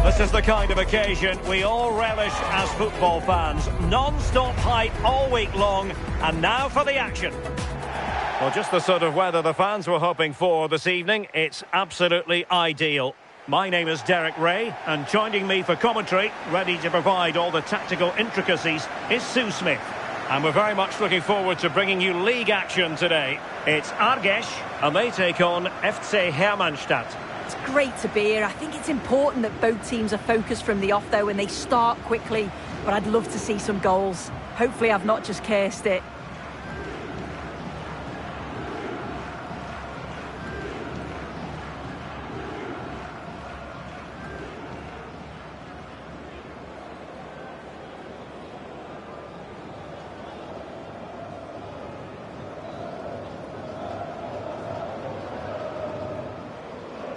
This is the kind of occasion we all relish as football fans. Non-stop hype all week long, and now for the action. Well, just the sort of weather the fans were hoping for this evening. It's absolutely ideal. My name is Derek Ray, and joining me for commentary, ready to provide all the tactical intricacies, is Sue Smith. And we're very much looking forward to bringing you league action today. It's Arges, and they take on FC Hermannstadt. It's great to be here. I think it's important that both teams are focused from the off, though, and they start quickly. But I'd love to see some goals. Hopefully I've not just cursed it.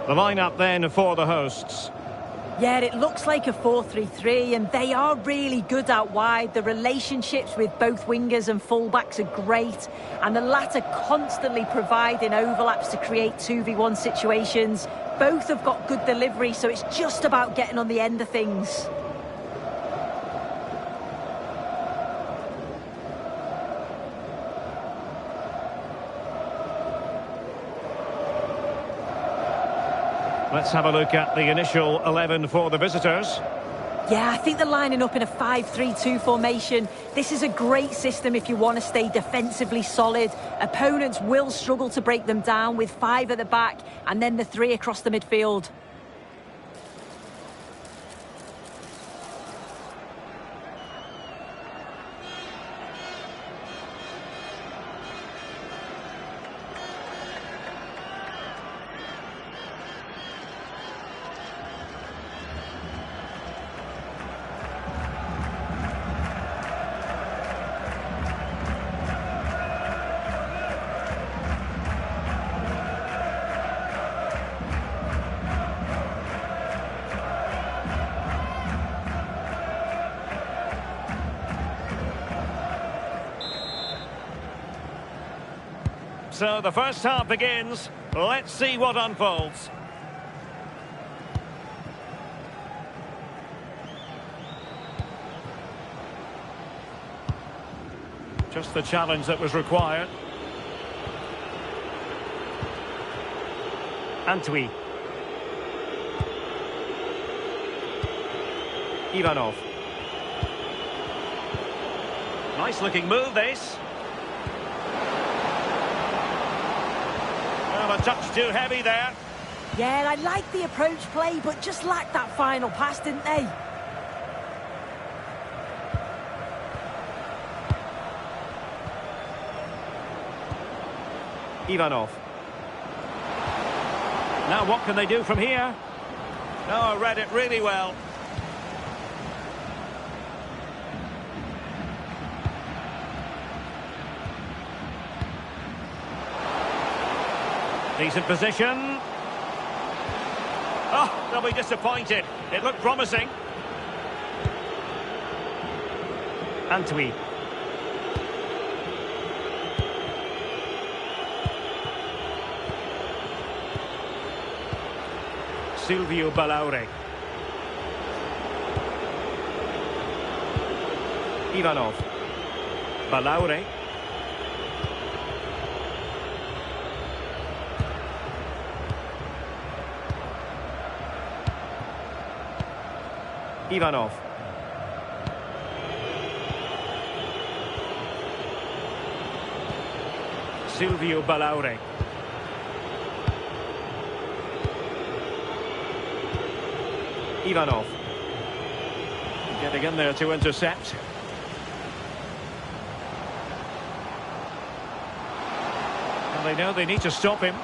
The lineup then for the hosts. Yeah, it looks like a 4-3-3, and they are really good out wide. The relationships with both wingers and fullbacks are great, and the latter constantly providing overlaps to create 2v1 situations. Both have got good delivery, so it's just about getting on the end of things. Let's have a look at the initial 11 for the visitors. Yeah, I think they're lining up in a 5-3-2 formation. This is a great system if you want to stay defensively solid. Opponents will struggle to break them down with 5 at the back and then the 3 across the midfield. So the first half begins. Let's see what unfolds. Just the challenge that was required. Antwi. Ivanov. Nice looking move, this. A touch too heavy there. Yeah, I like the approach play, but just lacked that final pass, didn't they? Ivanov. Now what can they do from here? Oh, read it really well. Decent position. Oh, they'll be disappointed. It looked promising. Antwi. Silvio Balaure. Ivanov. Balaure. Ivanov. Silvio Balaure. Ivanov. Getting in there to intercept. And they know they need to stop him.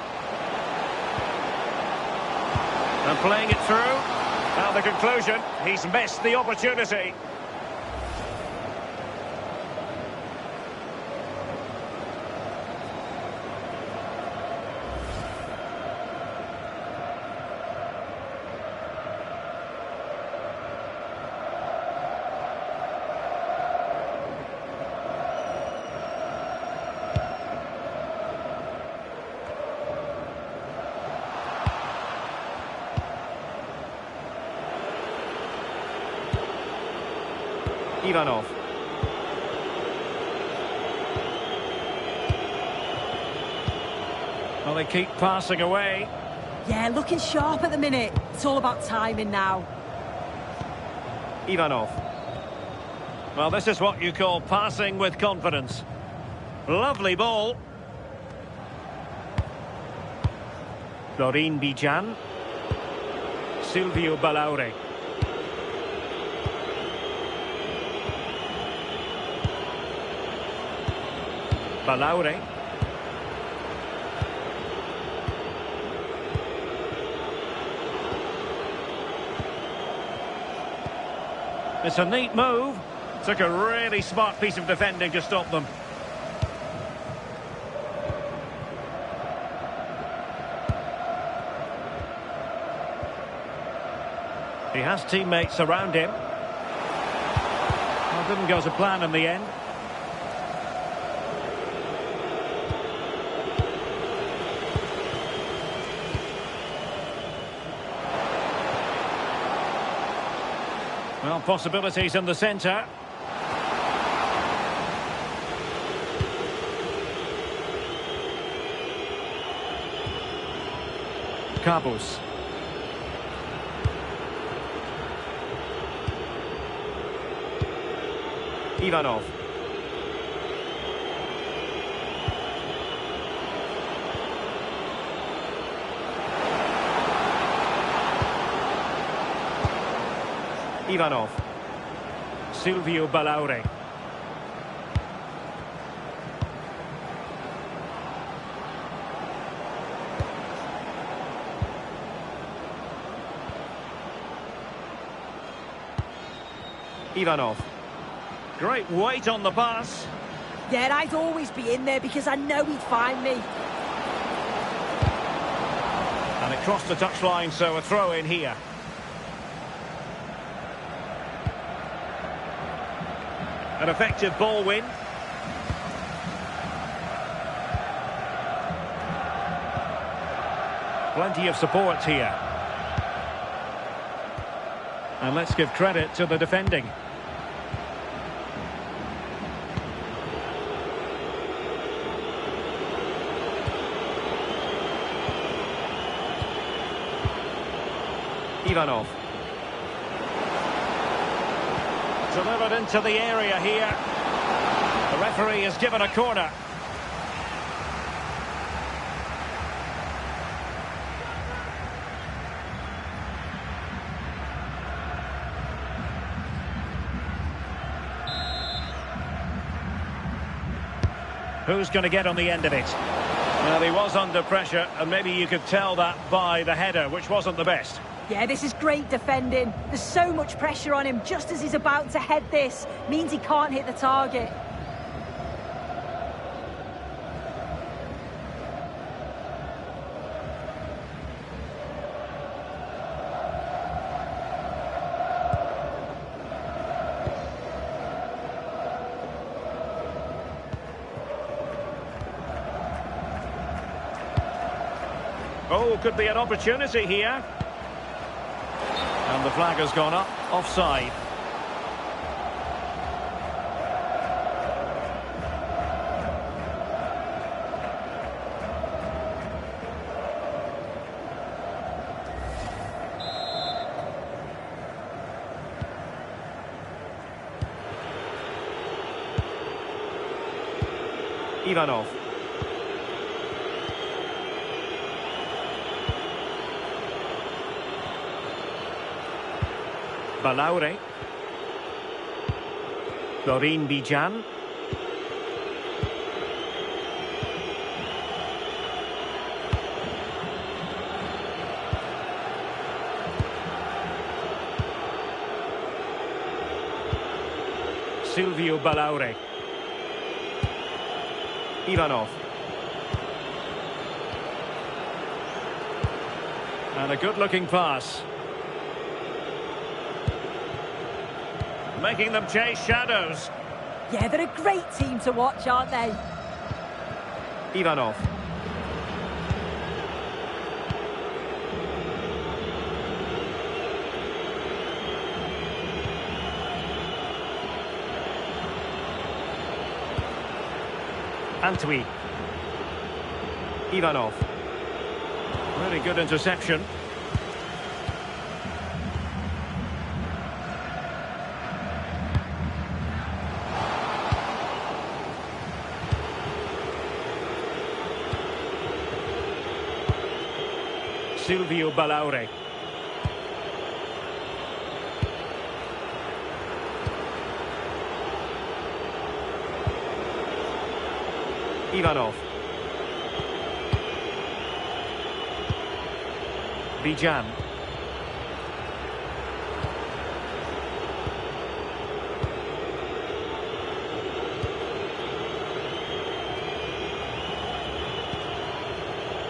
And playing it through. Now the conclusion, he's missed the opportunity. Ivanov. Well, they keep passing away. Yeah, looking sharp at the minute. It's all about timing now. Ivanov. Well, this is what you call passing with confidence. Lovely ball. Florin Bijan. Silvio Balaure. Balaure. It's a neat move. Took a really smart piece of defending to stop them. He has teammates around him. Well, didn't go to plan in the end. Well, possibilities in the centre. Cabos. Ivanov. Ivanov. Silvio Balaure. Ivanov. Great weight on the pass. Yeah, I'd always be in there because I know he'd find me. And it crossed the touchline, so a throw in here. An effective ball win. Plenty of support here. And let's give credit to the defending. Ivanov. Delivered into the area here. The referee has given a corner. Who's going to get on the end of it? Well, he was under pressure, and maybe you could tell that by the header, which wasn't the best. Yeah, this is great defending. There's so much pressure on him just as he's about to head this. Means he can't hit the target. Oh, could be an opportunity here. And the flag has gone up, offside. Ivanov. Balaure. Florin Bijan. Silvio Balaure. Ivanov. And a good-looking pass. Making them chase shadows. Yeah, they're a great team to watch, aren't they? Ivanov. Antwi. Ivanov. Really good interception. Silvio Balaure. Ivanov. Bijan.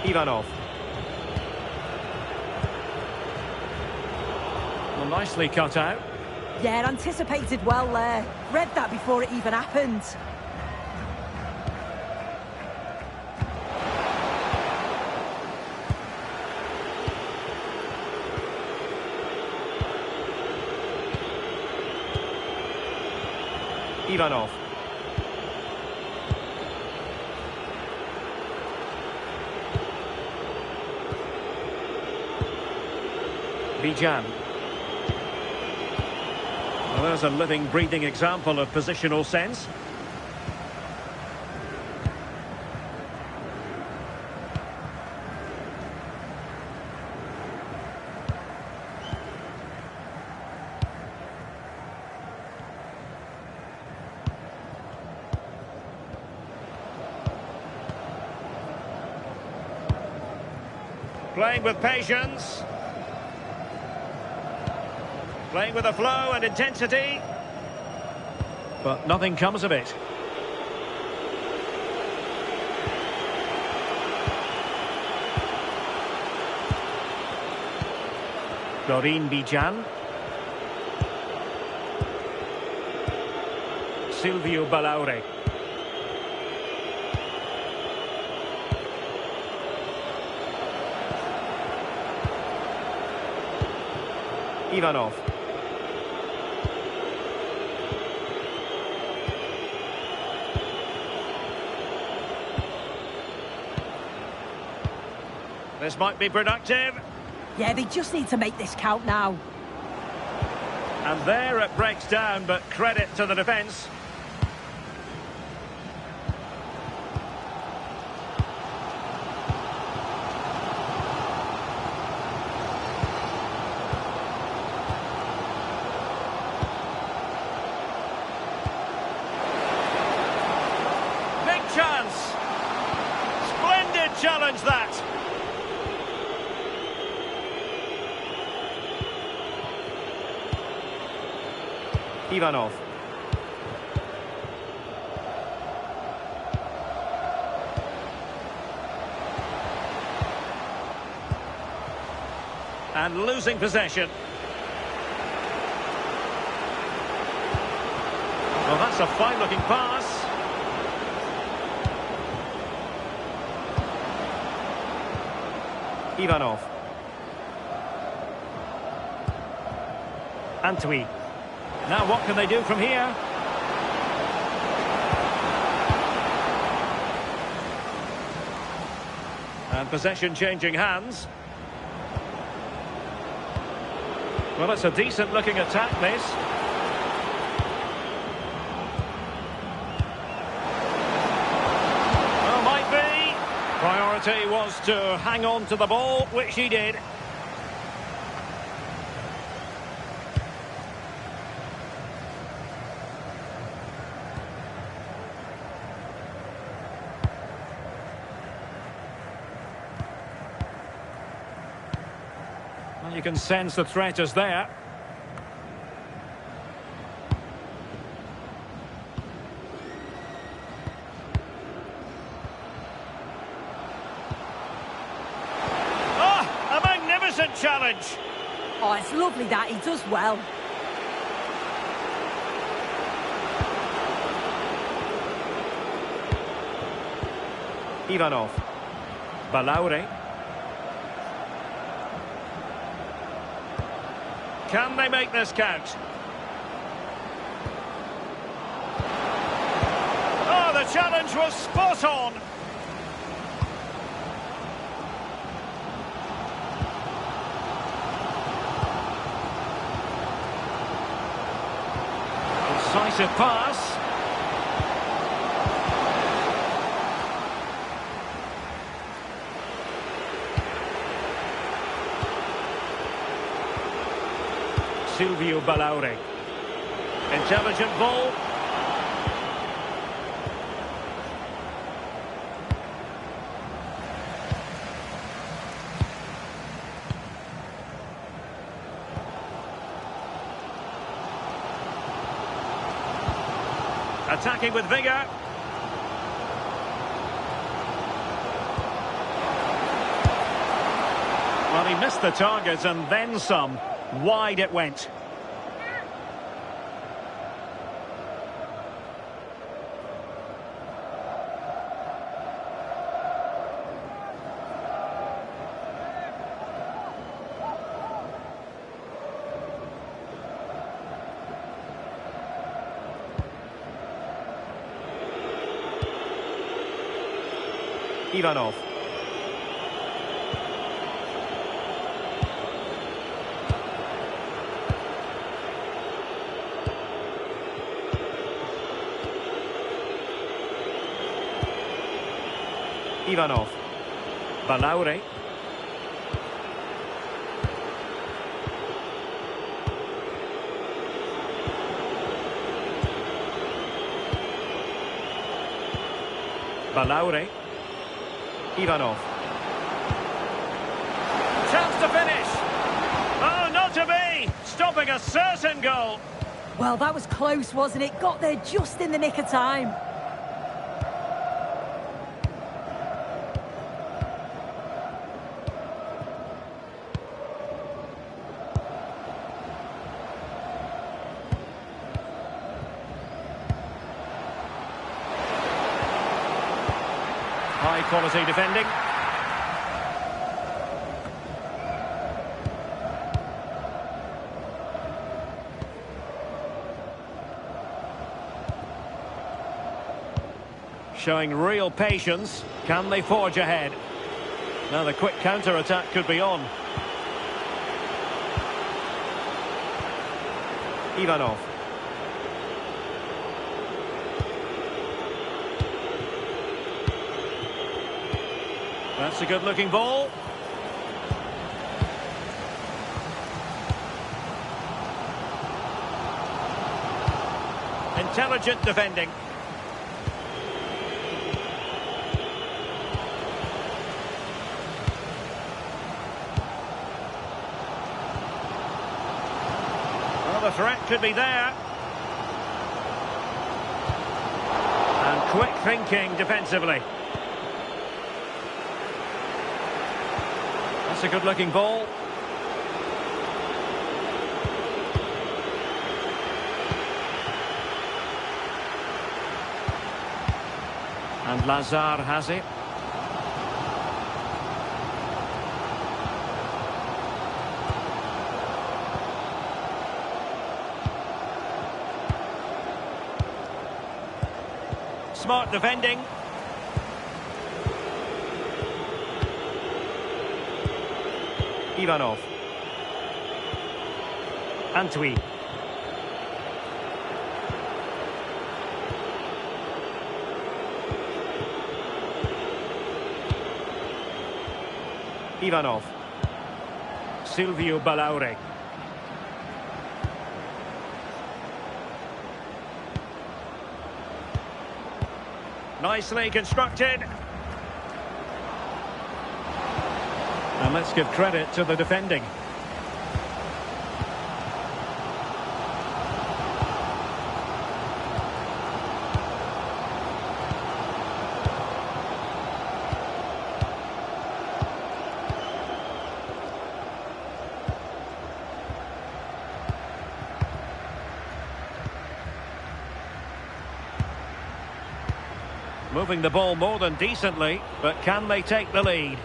Ivanov. Well, nicely cut out. Yeah, anticipated well there. Read that before it even happened. Ivanov. Bijan. Well, there's a living, breathing example of positional sense. Playing with patience. Playing with a flow and intensity. But nothing comes of it. Doreen Bijan. Silvio Balaure. Ivanov. This might be productive. Yeah, they just need to make this count now. And there it breaks down, but credit to the defence. Big chance. Splendid challenge that. Ivanov. And losing possession. Well, that's a fine-looking pass. Ivanov. Antwi. Now what can they do from here? And possession changing hands. Well, it's a decent looking attack, this. Well, might be. Priority was to hang on to the ball, which he did. You can sense the threat is there. Oh, a magnificent challenge. Oh, it's lovely that. He does well. Ivanov. Balaure. Can they make this count? Oh, the The challenge was spot on. Decisive pass. Silvio Balaure. Intelligent ball. Attacking with vigour. Well, he missed the target and then some. Wide it went. Ivanov. Ivanov. Balaure. Balaure. Ivanov. Chance to finish. Oh, not to be. Stopping a certain goal. Well, that was close, wasn't it? Got there just in the nick of time. High quality defending. Showing real patience. Can they forge ahead? Now the quick counter-attack could be on. Ivanov. That's a good-looking ball. Intelligent defending. Well, the threat could be there. And quick thinking defensively. That's a good-looking ball. And Lazar has it. Smart defending. Ivanov. Antwi. Ivanov. Silvio Balaure. Nicely constructed. And let's give credit to the defending. Moving the ball more than decently, but can they take the lead?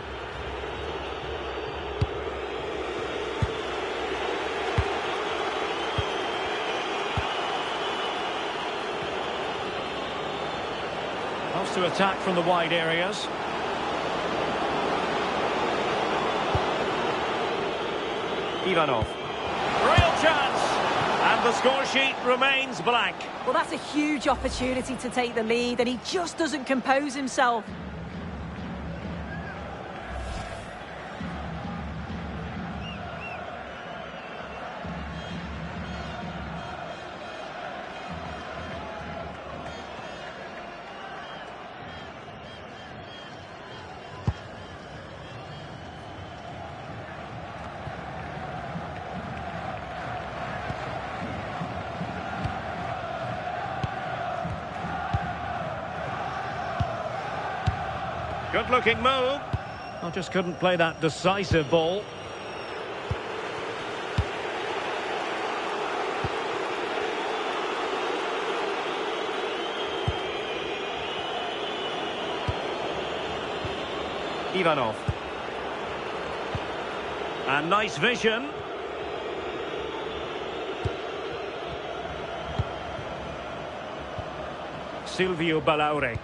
looks to attack from the wide areas. Ivanov. Real chance! And the score sheet remains blank. Well, that's a huge opportunity to take the lead, and he just doesn't compose himself. Good-looking move. I just couldn't play that decisive ball. Ivanov. And nice vision. Silvio Balaure.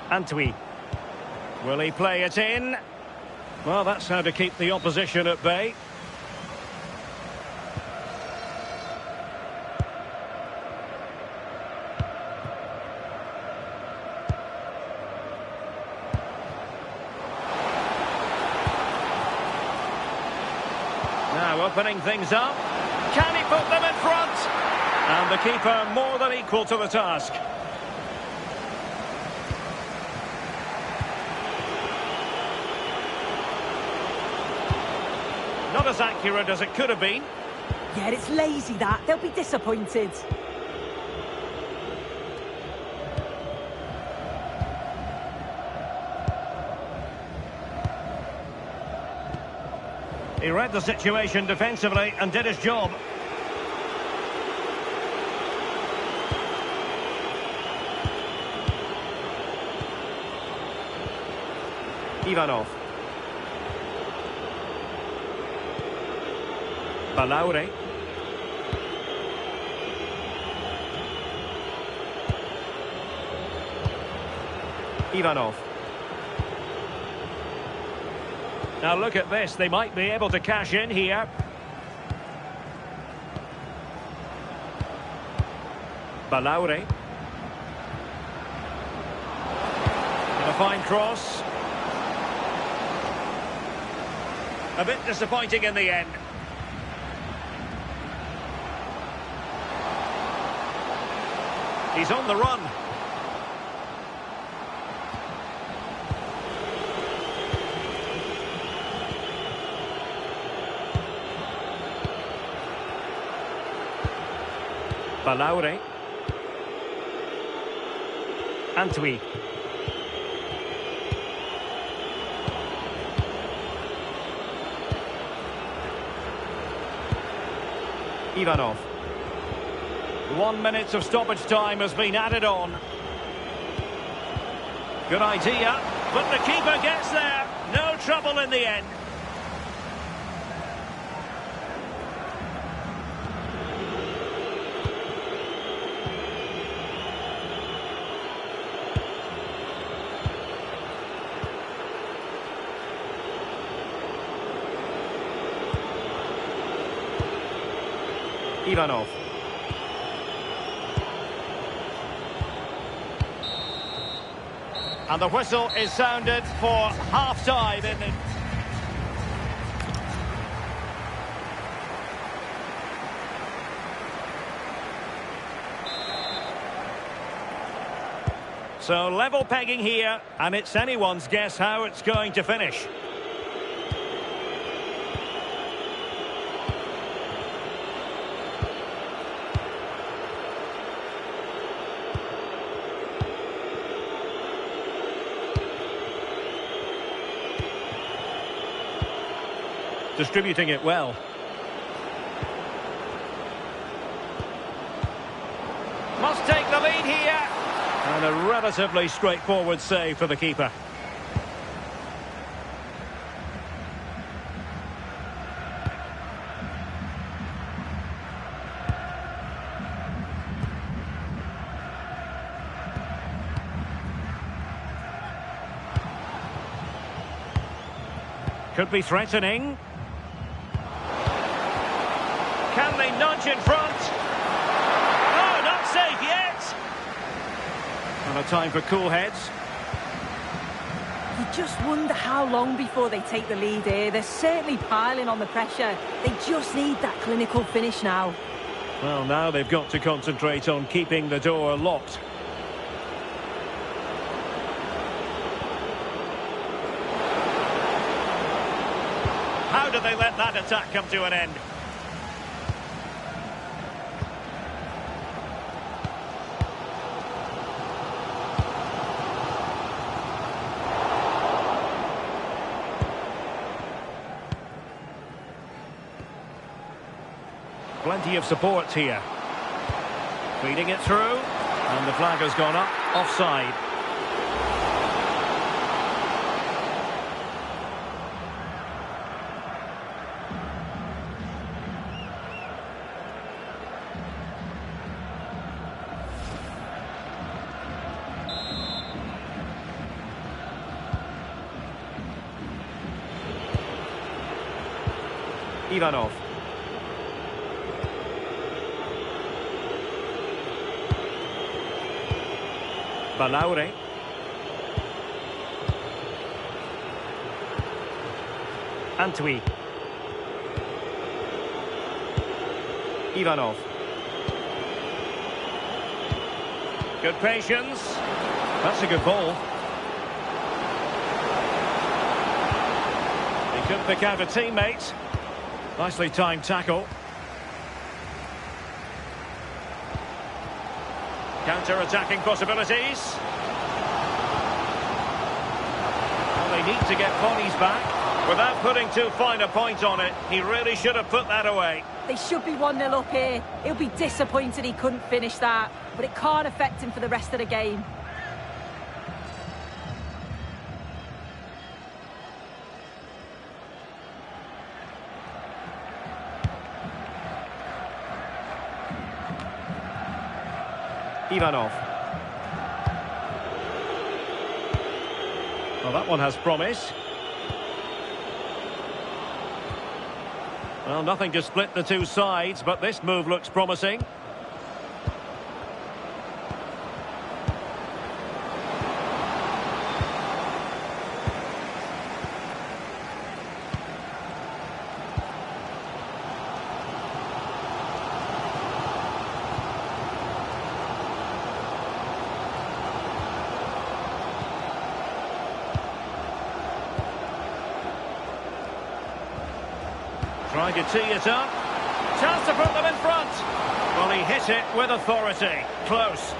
Antwi. Will he play it in? Well, that's how to keep the opposition at bay. Now opening things up. Can he put them in front? And the keeper more than equal to the task. Not as accurate as it could have been. Yeah, it's lazy that. They'll be disappointed. He read the situation defensively and did his job. Ivanov. Balaure. Ivanov. Now look at this, they might be able to cash in here. Balaure. And a fine cross. A bit disappointing in the end. He's on the run. Balaure. Antwi. Ivanov. 1 minute of stoppage time has been added on. Good idea, but the keeper gets there. No trouble in the end. Ivanov. And the whistle is sounded for half-time. So level pegging here, and it's anyone's guess how it's going to finish. Distributing it well. Must take the lead here. And a relatively straightforward save for the keeper. Could be threatening. Can they nudge in front? Oh, not safe yet. And a time for cool heads. You just wonder how long before they take the lead here. They're certainly piling on the pressure. They just need that clinical finish now. Well, now they've got to concentrate on keeping the door locked. How do they let that attack come to an end? Plenty of support here. Feeding it through. And the flag has gone up. Offside. Ivanov. Balaure. Antwi. Ivanov. Good patience. That's a good ball. He could pick out a teammate. Nicely timed tackle. Counter-attacking possibilities. Well, they need to get bodies back. Without putting too fine a point on it, he really should have put that away. They should be 1-0 up here. He'll be disappointed he couldn't finish that, but it can't affect him for the rest of the game. Ivanov. Well, that one has promise. Well, nothing to split the two sides, but this move looks promising. Trying to tee it up. Chance to put them in front. Well, he hit it with authority. Close.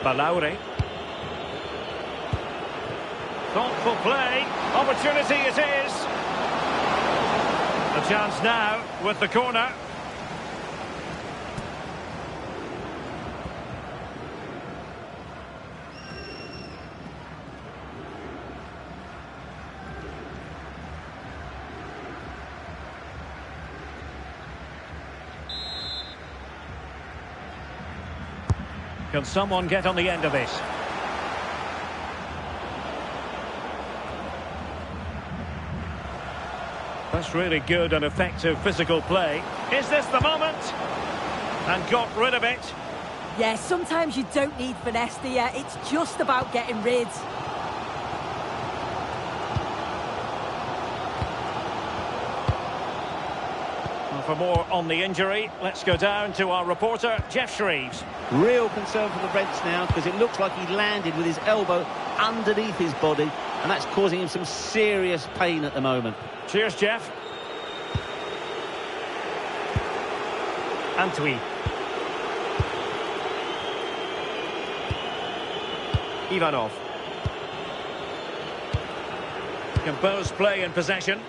Balaure. Thoughtful play. Opportunity it is. The chance now with the corner. Can someone get on the end of this? That's really good and effective physical play. Is this the moment? And got rid of it. Yeah, sometimes you don't need finesse, do you? It's just about getting rid. For more on the injury, let's go down to our reporter, Jeff Shreves. Real concern for the Reds now, because it looks like he landed with his elbow underneath his body, and that's causing him some serious pain at the moment. Cheers, Jeff. Antwi. Ivanov. Composed play in possession.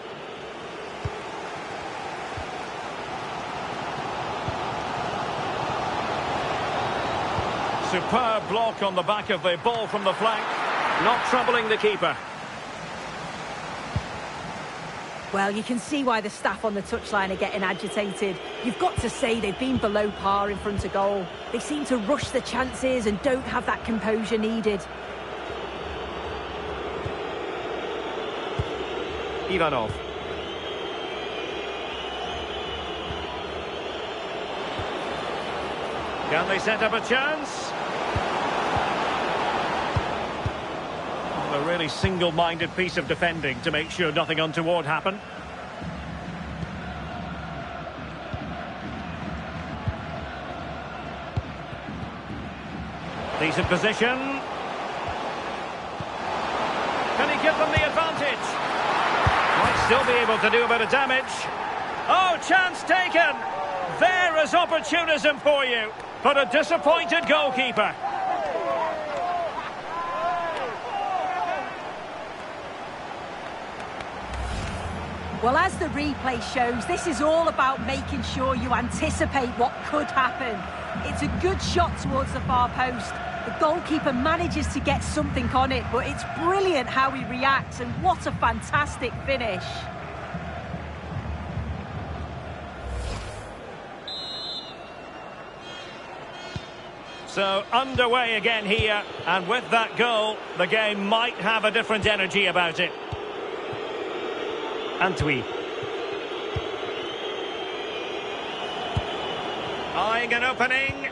superb block on the back of the ball from the flank. Not troubling the keeper. Well, you can see why the staff on the touchline are getting agitated. You've got to say they've been below par in front of goal. They seem to rush the chances and don't have that composure needed. Ivanov. Can they set up a chance? A really single-minded piece of defending to make sure nothing untoward happened. Decent position. Can he give them the advantage? Might still be able to do a bit of damage. Oh, chance taken! There is opportunism for you, but a disappointed goalkeeper. Well, as the replay shows, this is all about making sure you anticipate what could happen. It's a good shot towards the far post. The goalkeeper manages to get something on it, but it's brilliant how he reacts, and what a fantastic finish. So, underway again here, and with that goal, the game might have a different energy about it. Antwi. Eyeing an opening.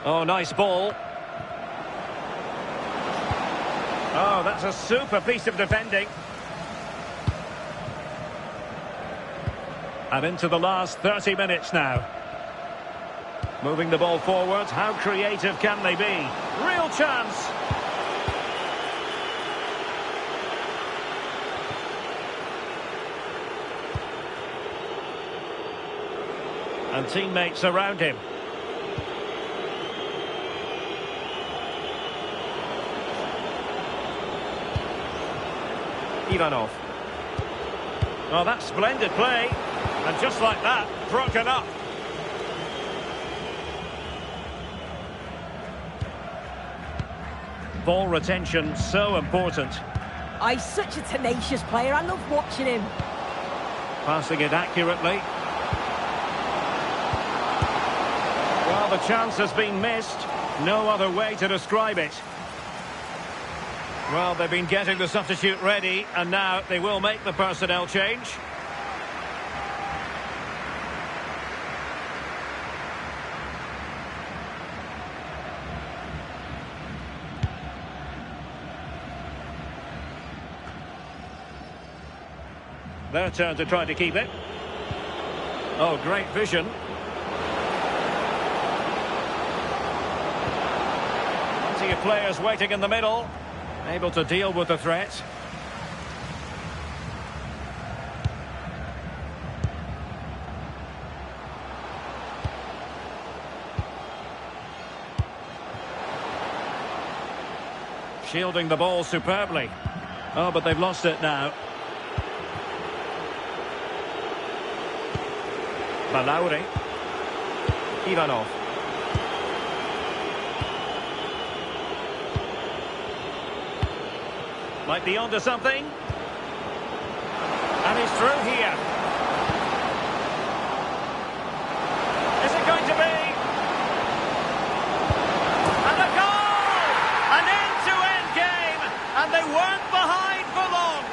Oh, nice ball. Oh, that's a super piece of defending. And into the last 30 minutes now. Moving the ball forward. How creative can they be? Real chance. And teammates around him. Ivanov. Oh, that's splendid play. And just like that, broken up. Ball retention, so important. He's such a tenacious player. I love watching him. Passing it accurately. Well, the chance has been missed. No other way to describe it. Well, they've been getting the substitute ready, and now they will make the personnel change. Their turn to try to keep it. Oh, great vision. Plenty of players waiting in the middle, able to deal with the threat. Shielding the ball superbly. Oh, but they've lost it now. Malauri. Ivanov. Might be onto something. And he's through here. Is it going to be? And a goal! An end-to-end game, and they weren't behind for long.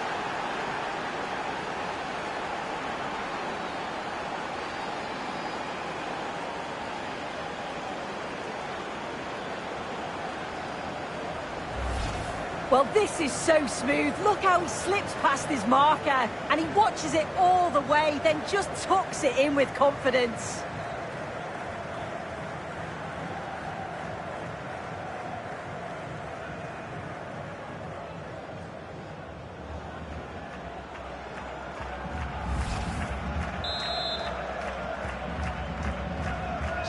Well, this is so smooth. Look how he slips past his marker and he watches it all the way, then just tucks it in with confidence.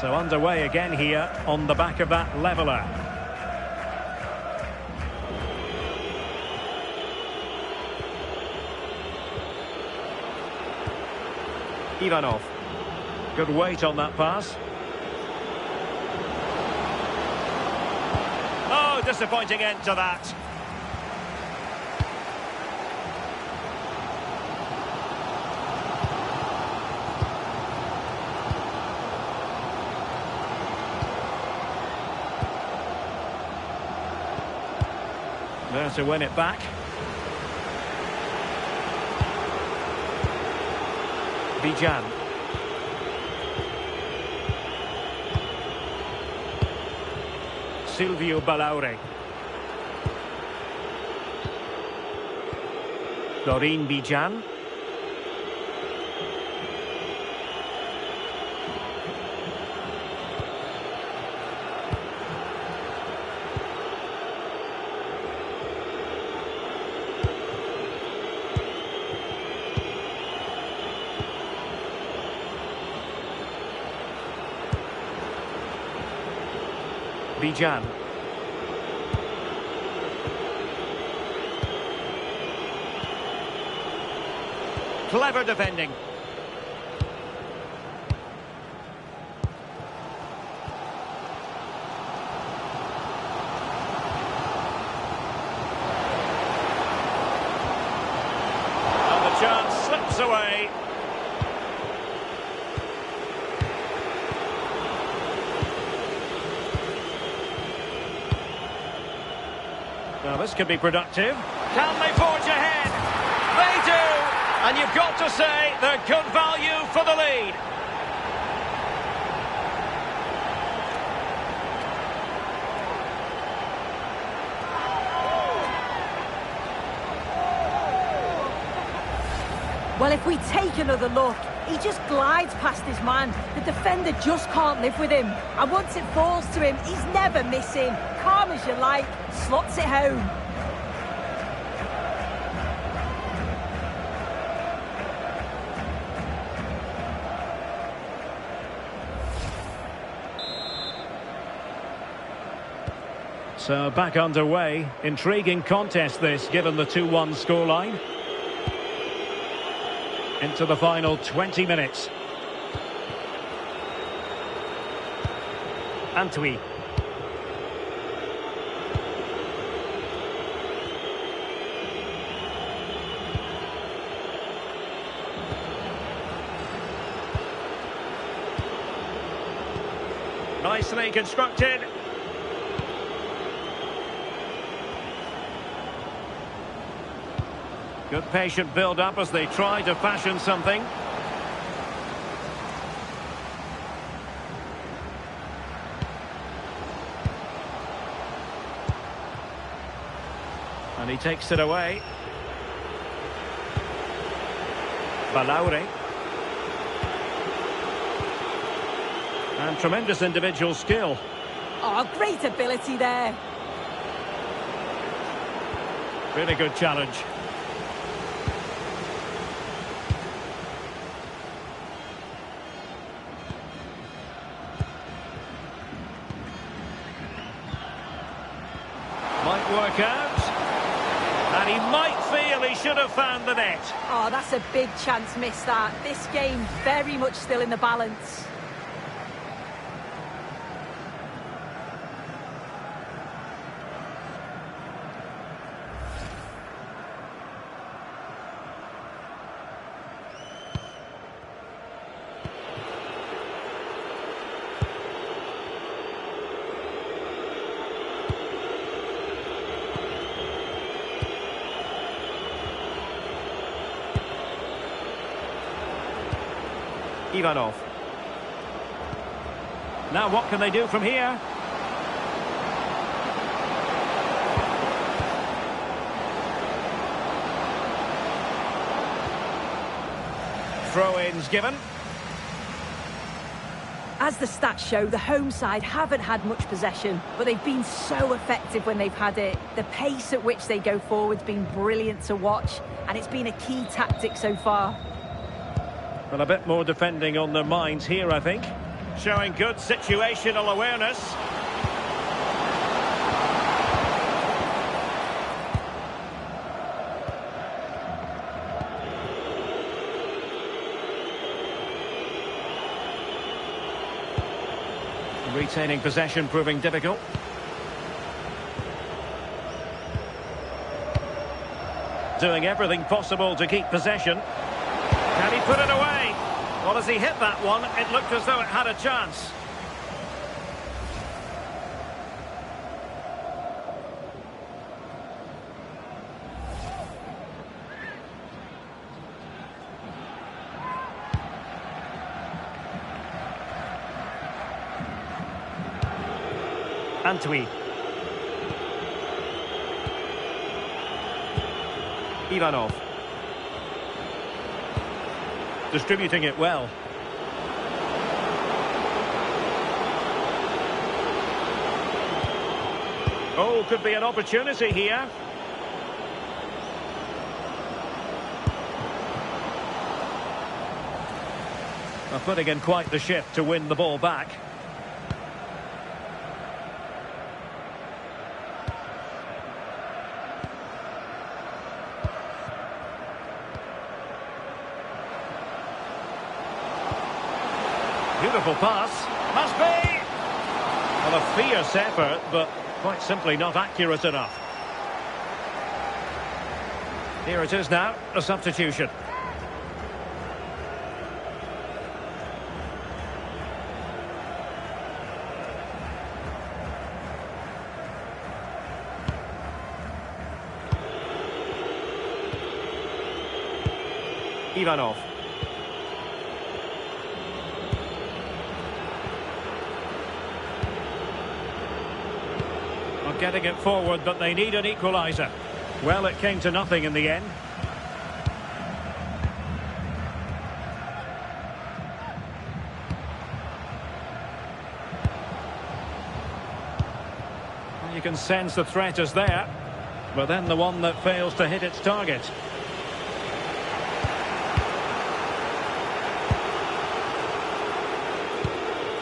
So underway again here on the back of that leveller. Ivanov. Good weight on that pass. Oh, disappointing end to that. There to win it back. Bijan. Silvio Balaure. Dorin Bijan. Bijan. Clever defending. And the chance slips away. Now this could be productive. Can they forge ahead? They do! And you've got to say they're good value for the lead. Well, if we take another look, he just glides past his man. The defender just can't live with him. And once it falls to him, he's never missing. Calm as you like, slots it home. So back underway. Intriguing contest this, given the 2-1 scoreline. Into the final 20 minutes. Antwi. Nicely constructed. Good patient build-up as they try to fashion something. And he takes it away. Balaure. And tremendous individual skill. Oh, great ability there. Really good challenge. Might work out. And he might feel he should have found the net. Oh, that's a big chance missed that. This game very much still in the balance. Ivanov. Now what can they do from here? Throw-ins given. As the stats show, the home side haven't had much possession, but they've been so effective when they've had it. The pace at which they go forward's been brilliant to watch, and it's been a key tactic so far. Well, a bit more defending on their minds here, I think. Showing good situational awareness. Retaining possession proving difficult. Doing everything possible to keep possession. Can he put it away? Well, as he hit that one, it looked as though it had a chance. Antwi. Ivanov. Distributing it well. Oh, could be an opportunity here. They're putting in quite the shift to win the ball back. Beautiful pass. Must be! Well, a fierce effort, but quite simply not accurate enough. Here it is now, a substitution. Ivanov. Getting it forward, but they need an equaliser. Well, it came to nothing in the end. Well, you can sense the threat is there, but then the one that fails to hit its target.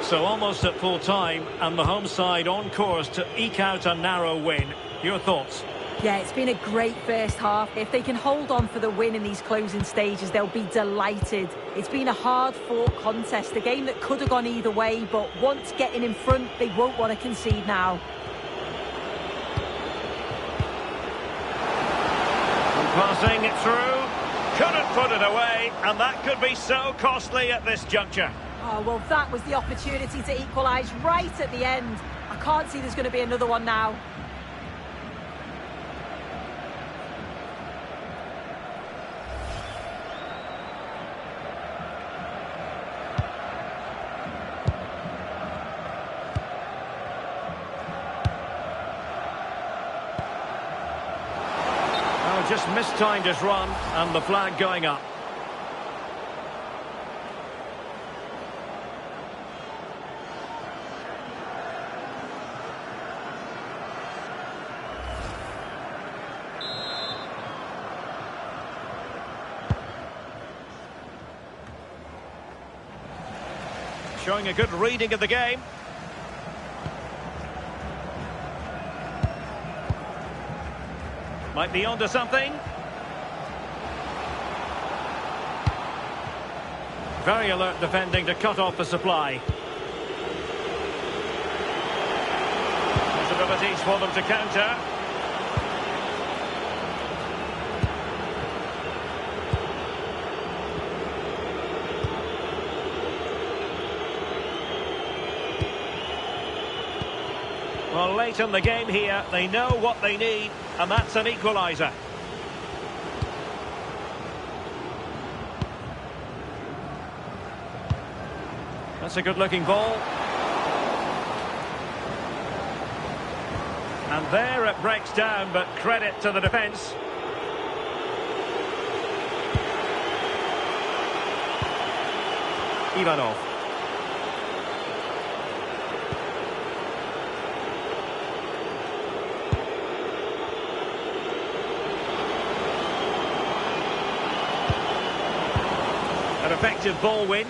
So almost at full time, and the home side on course to eke out a narrow win. Your thoughts? Yeah, it's been a great first half. If they can hold on for the win in these closing stages, they'll be delighted. It's been a hard-fought contest, a game that could have gone either way, but once getting in front, they won't want to concede now. And passing it through, couldn't put it away, and that could be so costly at this juncture. Oh, well, that was the opportunity to equalise right at the end. I can't see there's going to be another one now. Oh, just mistimed his run, and the flag going up. Showing a good reading of the game. Might be onto something. Very alert defending to cut off the supply. Possibilities for them to counter. Well, late in the game here, they know what they need, and that's an equaliser. That's a good-looking ball. And there it breaks down, but credit to the defence. Ivanov. An effective ball win.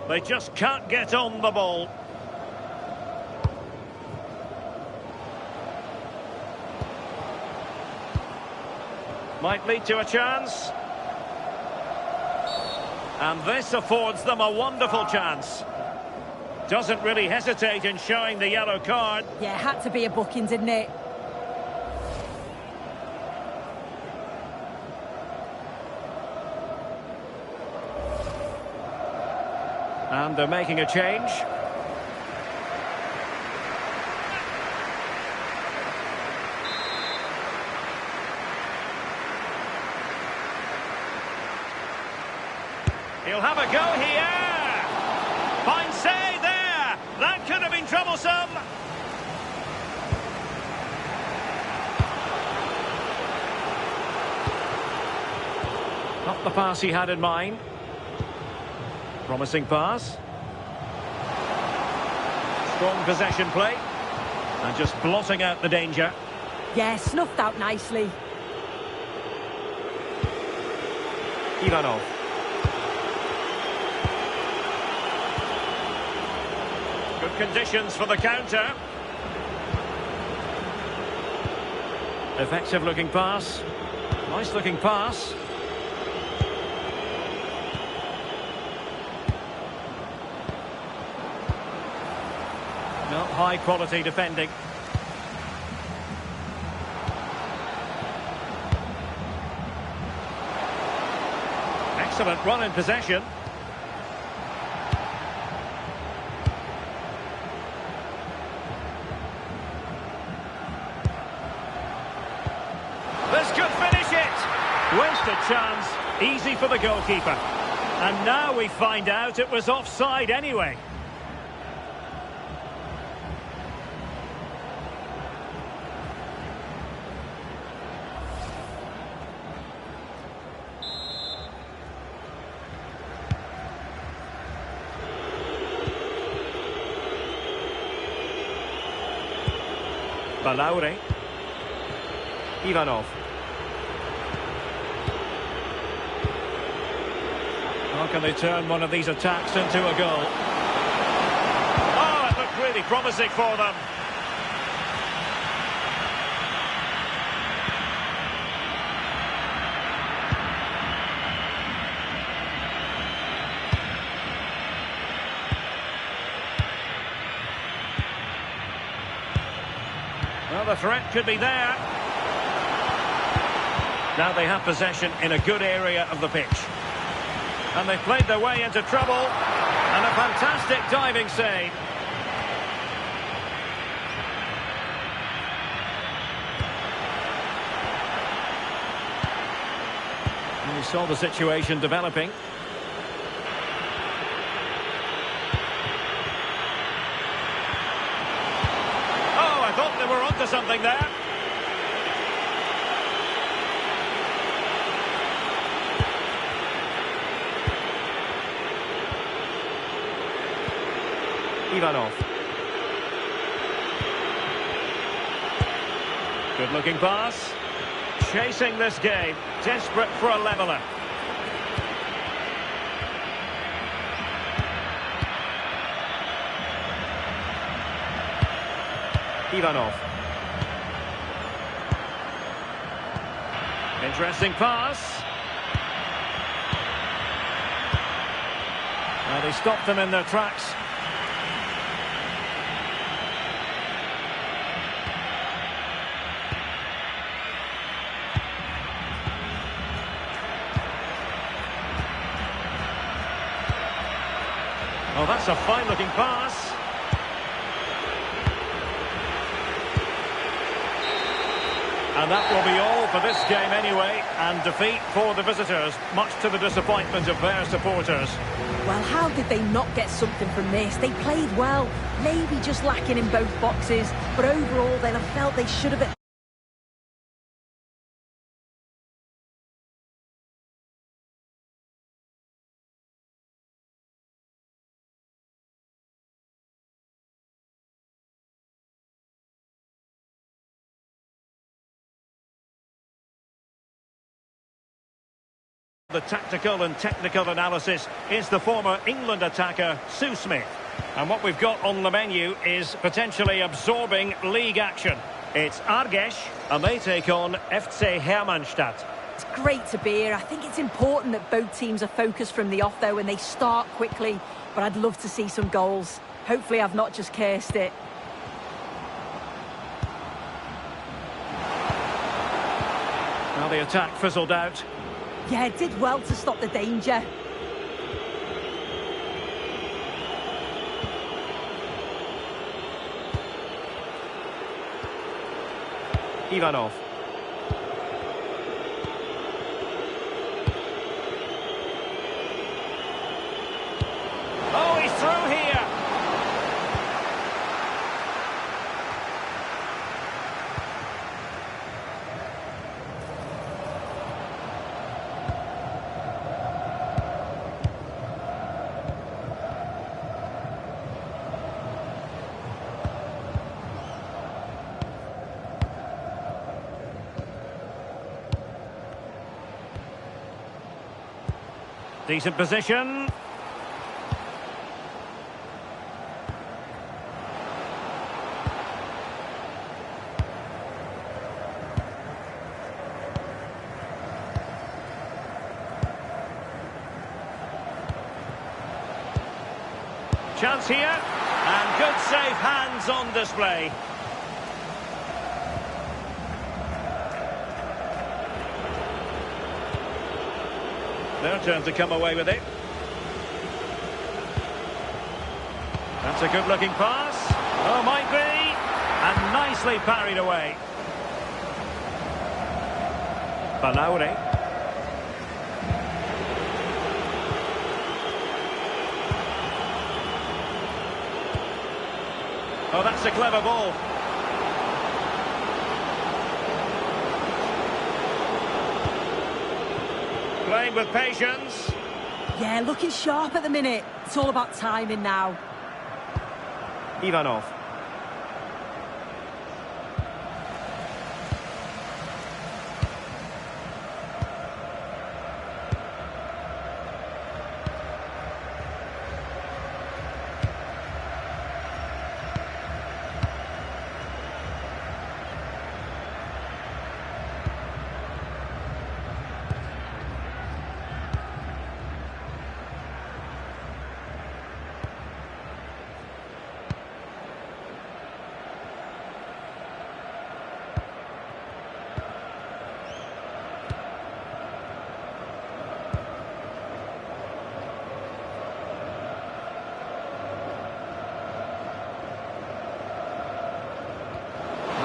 They just can't get on the ball. Might lead to a chance. And this affords them a wonderful chance. Doesn't really hesitate in showing the yellow card. Yeah, had to be a booking, didn't it? And they're making a change. He'll have a go here. Fine save there. That could have been troublesome. Not the pass he had in mind. Promising pass. Strong possession play. And just blotting out the danger. Yeah, snuffed out nicely. Ivanov. Good conditions for the counter. Effective looking pass. Nice looking pass. No, high quality defending. Excellent run in possession. This could finish it. Wasted chance. Easy for the goalkeeper. And now we find out it was offside anyway. Balaure. Ivanov. How can they turn one of these attacks into a goal? Oh, it looked really promising for them. Well, the threat could be there. Now they have possession in a good area of the pitch. And they've played their way into trouble. And a fantastic diving save. And we saw the situation developing. I thought they were onto something there. Ivanov. Good looking pass. Chasing this game. Desperate for a leveller. Ivanov. Interesting pass. Well, they stopped them in their tracks. Oh, that's a fine-looking pass. And that will be all for this game anyway, and defeat for the visitors, much to the disappointment of their supporters. Well, how did they not get something from this? They played well, maybe just lacking in both boxes, but overall they'll have felt they should have... The tactical and technical analysis is the former England attacker, Sue Smith. And what we've got on the menu is potentially absorbing league action. It's Arges, and they take on FC Hermannstadt. It's great to be here. I think it's important that both teams are focused from the off, though, and they start quickly. But I'd love to see some goals. Hopefully I've not just cursed it. Well, the attack fizzled out. Yeah, it did well to stop the danger. Ivanov. Oh, he's through here. Decent position. Chance here, and good safe hands on display. Their turn to come away with it. That's a good-looking pass. Oh, might be. And nicely parried away. Balauri. Oh, that's a clever ball. Playing with patience. Yeah, looking sharp at the minute. It's all about timing now. Ivanov.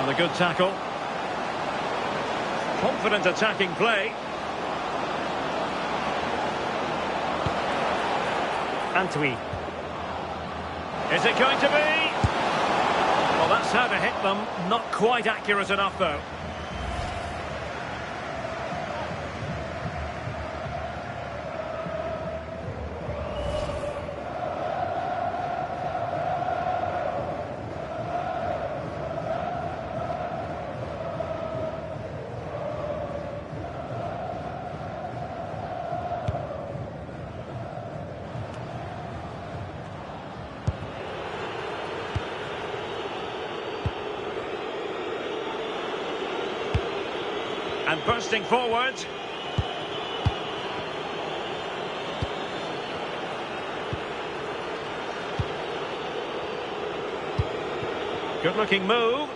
A good tackle. Confident attacking play. Antwi. Is it going to be? Well, that's how to hit them. Not quite accurate enough, though. And bursting forward. Good looking move.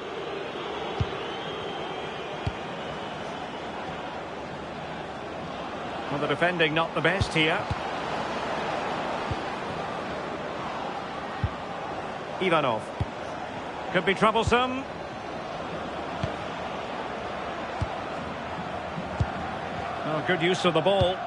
Well, the defending not the best here. Ivanov. Could be troublesome. Oh, good use of the ball.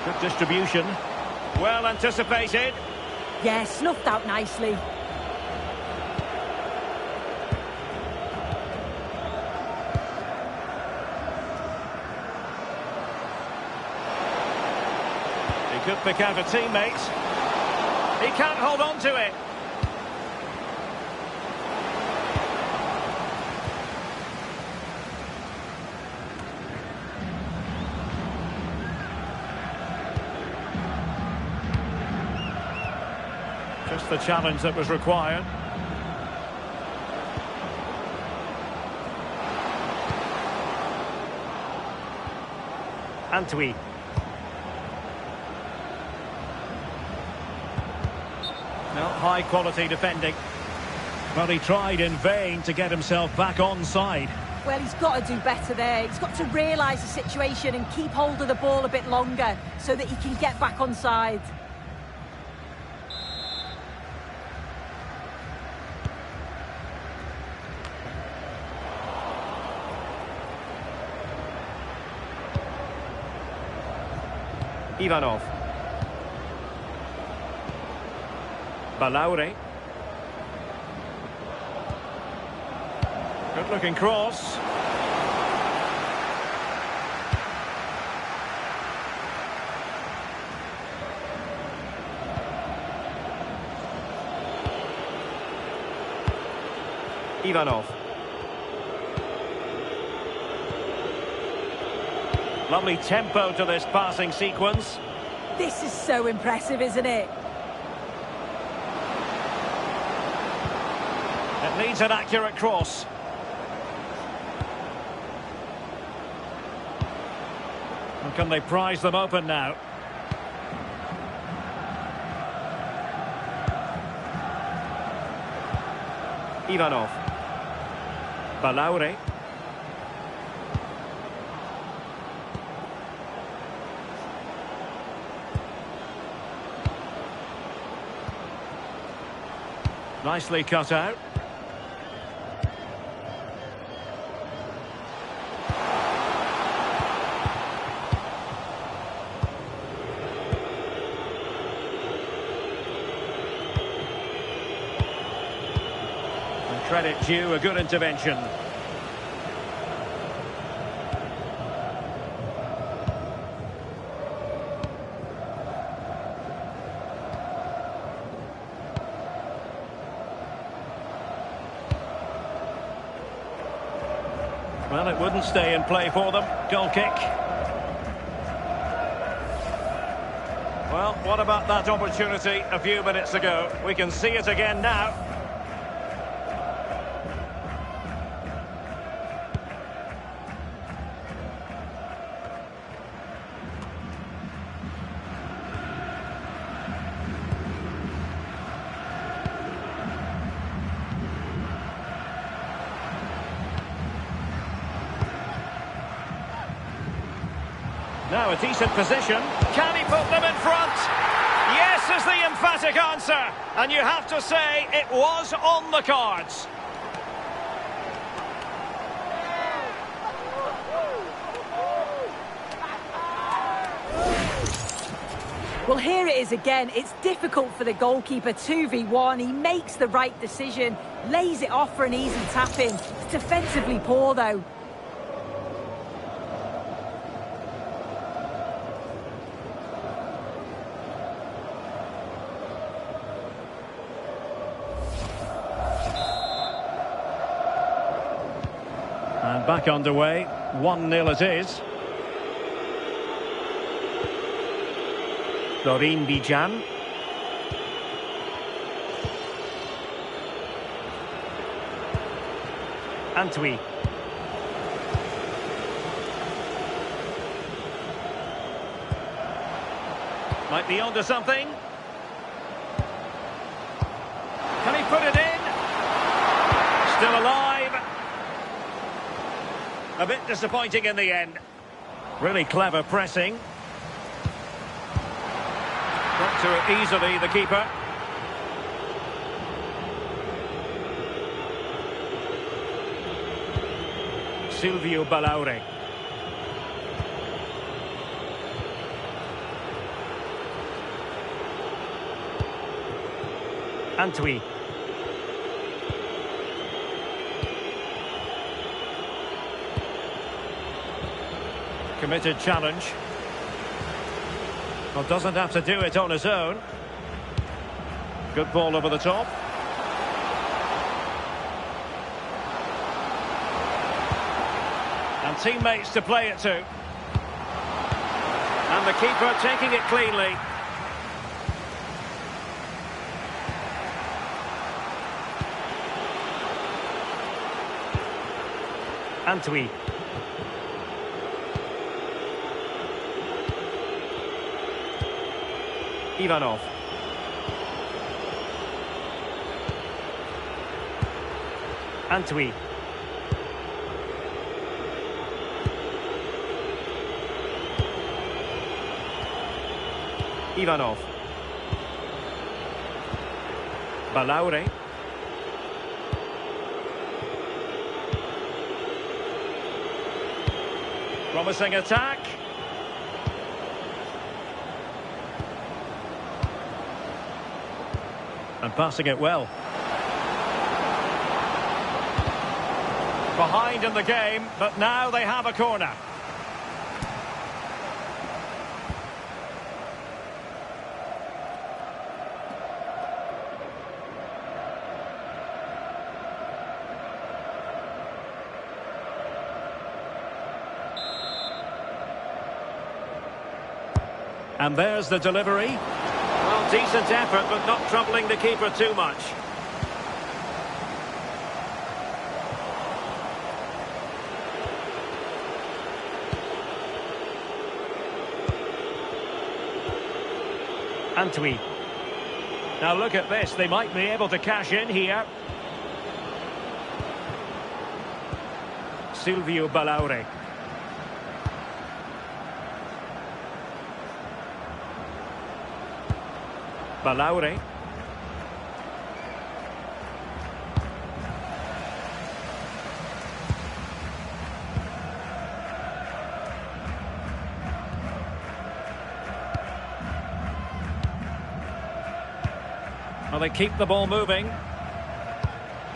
Good distribution. Well anticipated. Yeah, snuffed out nicely. Could pick out a teammate. He can't hold on to it. Just the challenge that was required. Antwi. No, high quality defending. Well, he tried in vain to get himself back onside. Well, he's got to do better there. He's got to realise the situation and keep hold of the ball a bit longer so that he can get back onside. Ivanov. Balaure. Good looking cross. Ivanov. Lovely tempo to this passing sequence. This is so impressive, isn't it? It needs an accurate cross. And can they prize them open now? Ivanov. Balaure. Nicely cut out. And credit due, a good intervention. Well, it wouldn't stay in play for them. Goal kick. Well, what about that opportunity a few minutes ago? We can see it again now. Now a decent position. Can he put them in front? Yes is the emphatic answer. And you have to say it was on the cards. Well, here it is again. It's difficult for the goalkeeper, 2v1. He makes the right decision, lays it off for an easy tap-in. It's defensively poor, though. And back underway, 1-0 it is. Florin Bijan. Antwi. Might be onto something. Can he put it in? Still alive. A bit disappointing in the end. Really clever pressing. Got to it easily, the keeper. Silvio Balaure. Antwi. Committed challenge. Well, doesn't have to do it on his own. Good ball over the top. And teammates to play it to. And the keeper taking it cleanly. Antwi. Ivanov. Antwi. Ivanov. Balaure. Promising attack. And passing it well. Behind in the game, but now they have a corner. And there's the delivery. Well, decent effort, but not troubling the keeper too much. Antwi. Now look at this, they might be able to cash in here. Silvio Balaure. Balaure. Well, they keep the ball moving.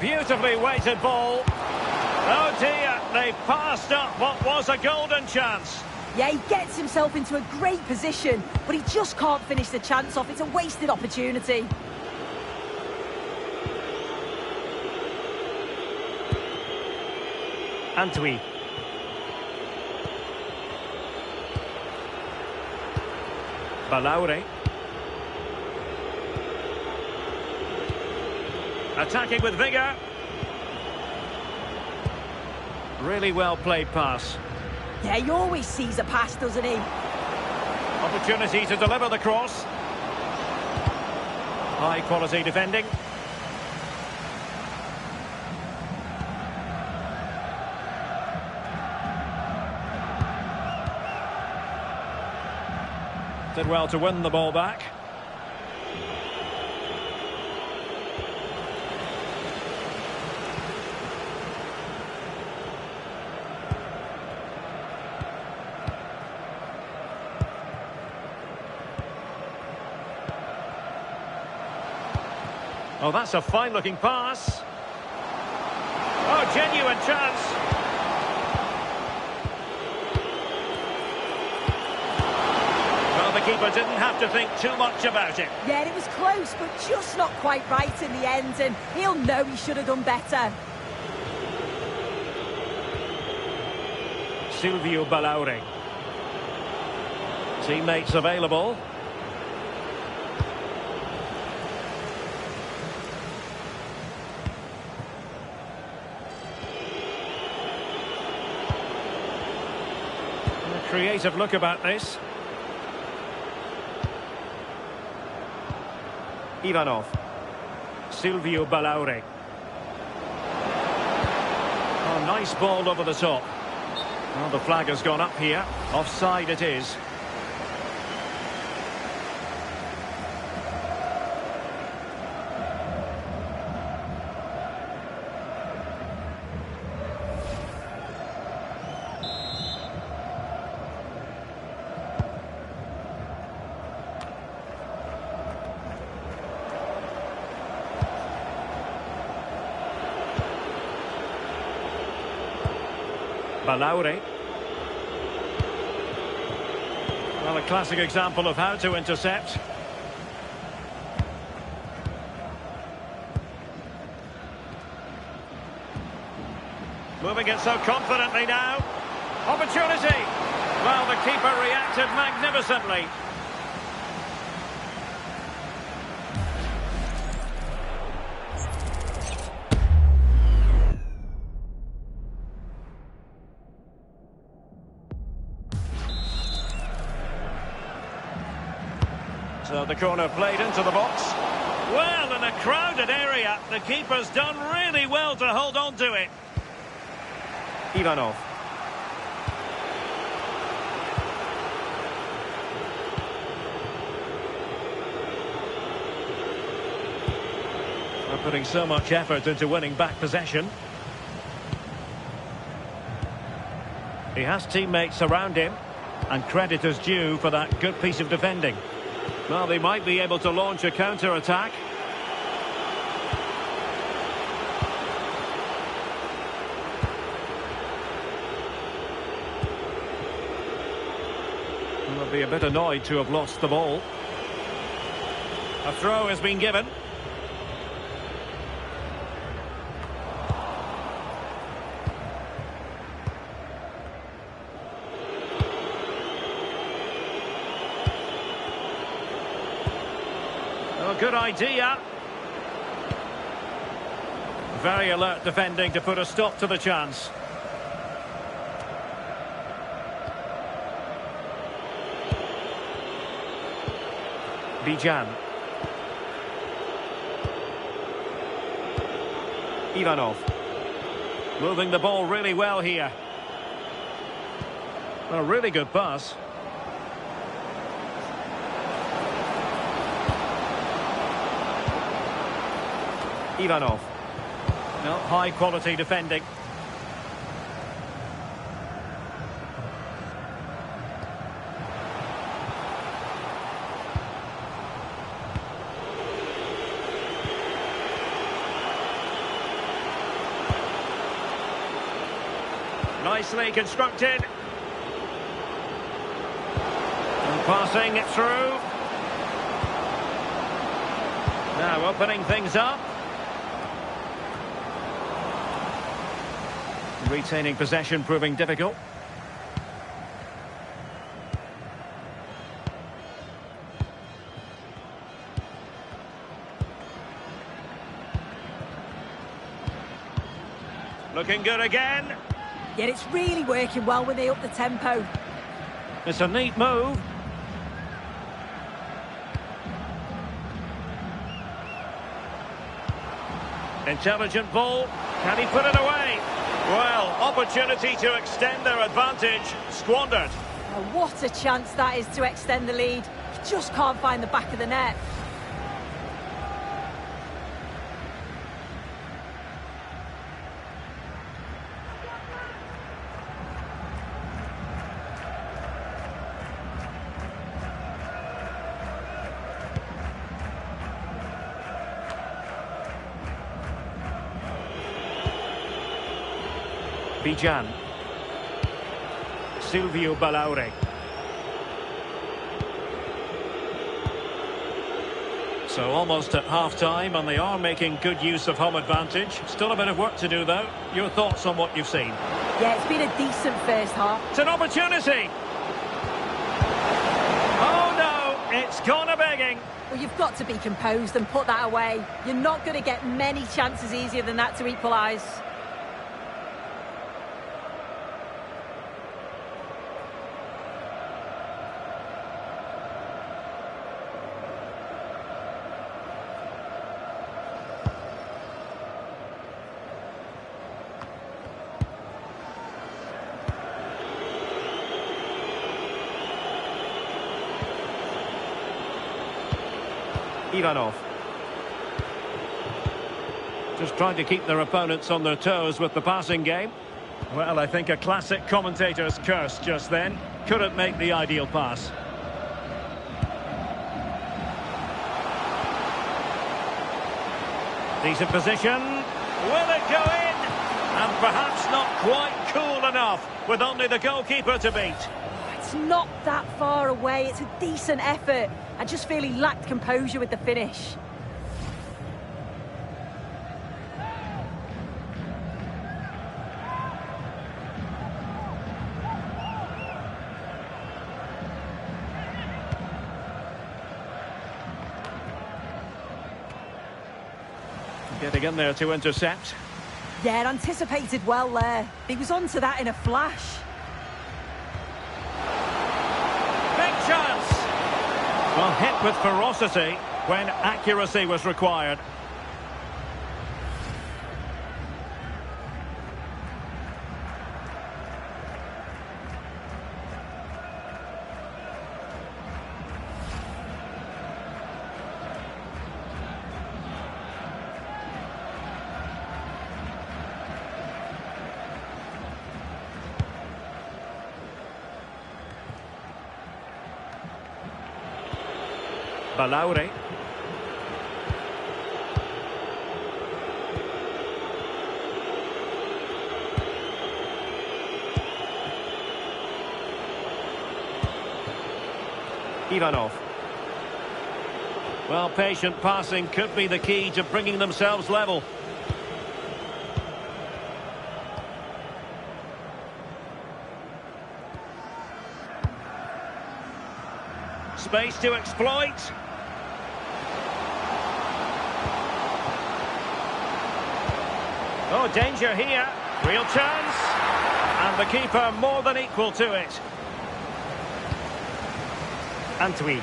Beautifully weighted ball. Oh dear, they passed up what was a golden chance. Yeah, he gets himself into a great position, but he just can't finish the chance off. It's a wasted opportunity. Antwi. Balaure. Attacking with vigour. Really well played pass. Yeah, he always sees a pass, doesn't he? Opportunity to deliver the cross. High quality defending. Did well to win the ball back. Oh, that's a fine-looking pass. Oh, genuine chance. Well, the keeper didn't have to think too much about it. Yeah, it was close, but just not quite right in the end, and he'll know he should have done better. Silvio Balaure. Teammates available. Creative look about this. Ivanov. Silvio Balaure. Oh, nice ball over the top. Well, the flag has gone up here. Offside it is. Balaure. Well, a classic example of how to intercept. Moving it so confidently now. Opportunity. Well, the keeper reacted magnificently. So the corner played into the box. Well, in a crowded area, the keeper's done really well to hold on to it. Ivanov. They're putting so much effort into winning back possession. He has teammates around him, and credit is due for that good piece of defending. Well, they might be able to launch a counter-attack. They'll be a bit annoyed to have lost the ball. A throw has been given. Oh, good idea. Very alert defending to put a stop to the chance. Bijan. Ivanov. Moving the ball really well here. A really good pass. Ivanov. No, high quality defending. Nicely constructed. And passing it through. Now opening things up. Retaining possession proving difficult. Looking good again. Yeah, it's really working well when they up the tempo. It's a neat move. Intelligent ball. Can he put it away? Well, opportunity to extend their advantage, squandered. Oh, what a chance that is to extend the lead. He just can't find the back of the net. Bijan. Silvio Balaure. So almost at half-time, and they are making good use of home advantage. Still a bit of work to do, though. Your thoughts on what you've seen? Yeah, it's been a decent first half. It's an opportunity! Oh, no! It's gone a-begging! Well, you've got to be composed and put that away. You're not going to get many chances easier than that to equalise. Ivanov. Just trying to keep their opponents on their toes with the passing game. Well, I think a classic commentator's curse just then. Couldn't make the ideal pass. Decent position. Will it go in? And perhaps not quite cool enough with only the goalkeeper to beat. It's not that far away. It's a decent effort. I just feel he lacked composure with the finish. Getting in there to intercept. Yeah, anticipated well there. He was onto that in a flash. Big chance! Well, hit with ferocity when accuracy was required. Balauri. Ivanov. Well, patient passing could be the key to bringing themselves level. Space to exploit. Oh, danger here. Real chance. And the keeper more than equal to it. Antwi.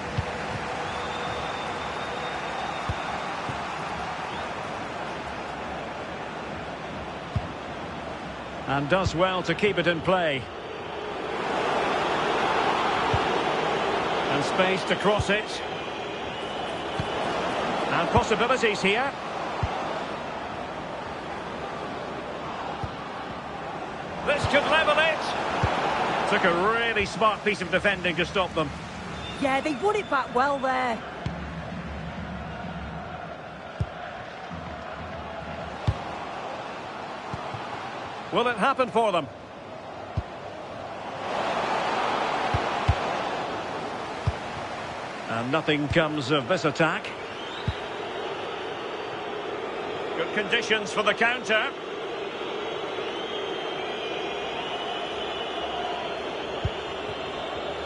And does well to keep it in play. And space to cross it. And possibilities here. This could level it. Took a really smart piece of defending to stop them. Yeah, they won it back well there. Will it happen for them? And nothing comes of this attack. Good conditions for the counter.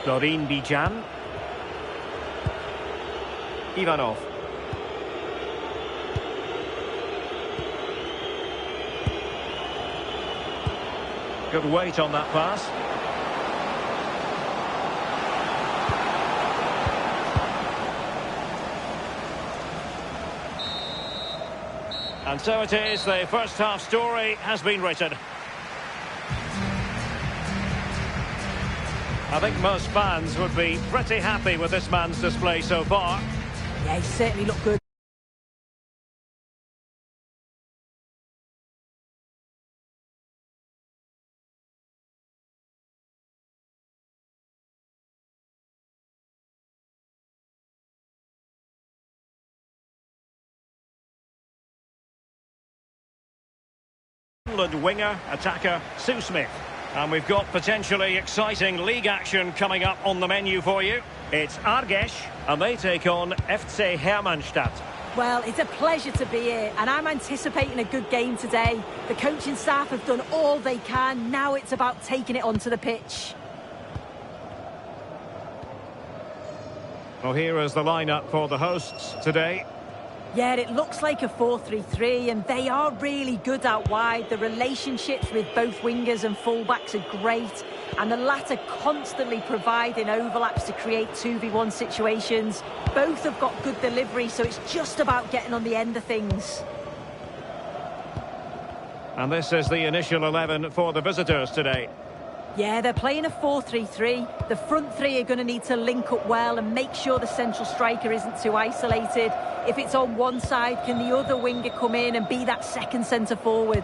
Dorin Bijan. Ivanov. Good weight on that pass. And so it is, the first half story has been written. I think most fans would be pretty happy with this man's display so far. Yeah, he certainly looked good. Winger, attacker, Sue Smith. And we've got potentially exciting league action coming up on the menu for you. It's Arges, and they take on FC Hermannstadt. Well, it's a pleasure to be here, and I'm anticipating a good game today. The coaching staff have done all they can. Now it's about taking it onto the pitch. Well, here is the lineup for the hosts today. Yeah, it looks like a 4-3-3, and they are really good out wide. The relationships with both wingers and fullbacks are great, and the latter constantly providing overlaps to create 2v1 situations. Both have got good delivery, so it's just about getting on the end of things. And this is the initial 11 for the visitors today. Yeah, they're playing a 4-3-3. The front three are going to need to link up well and make sure the central striker isn't too isolated. If it's on one side, can the other winger come in and be that second centre-forward?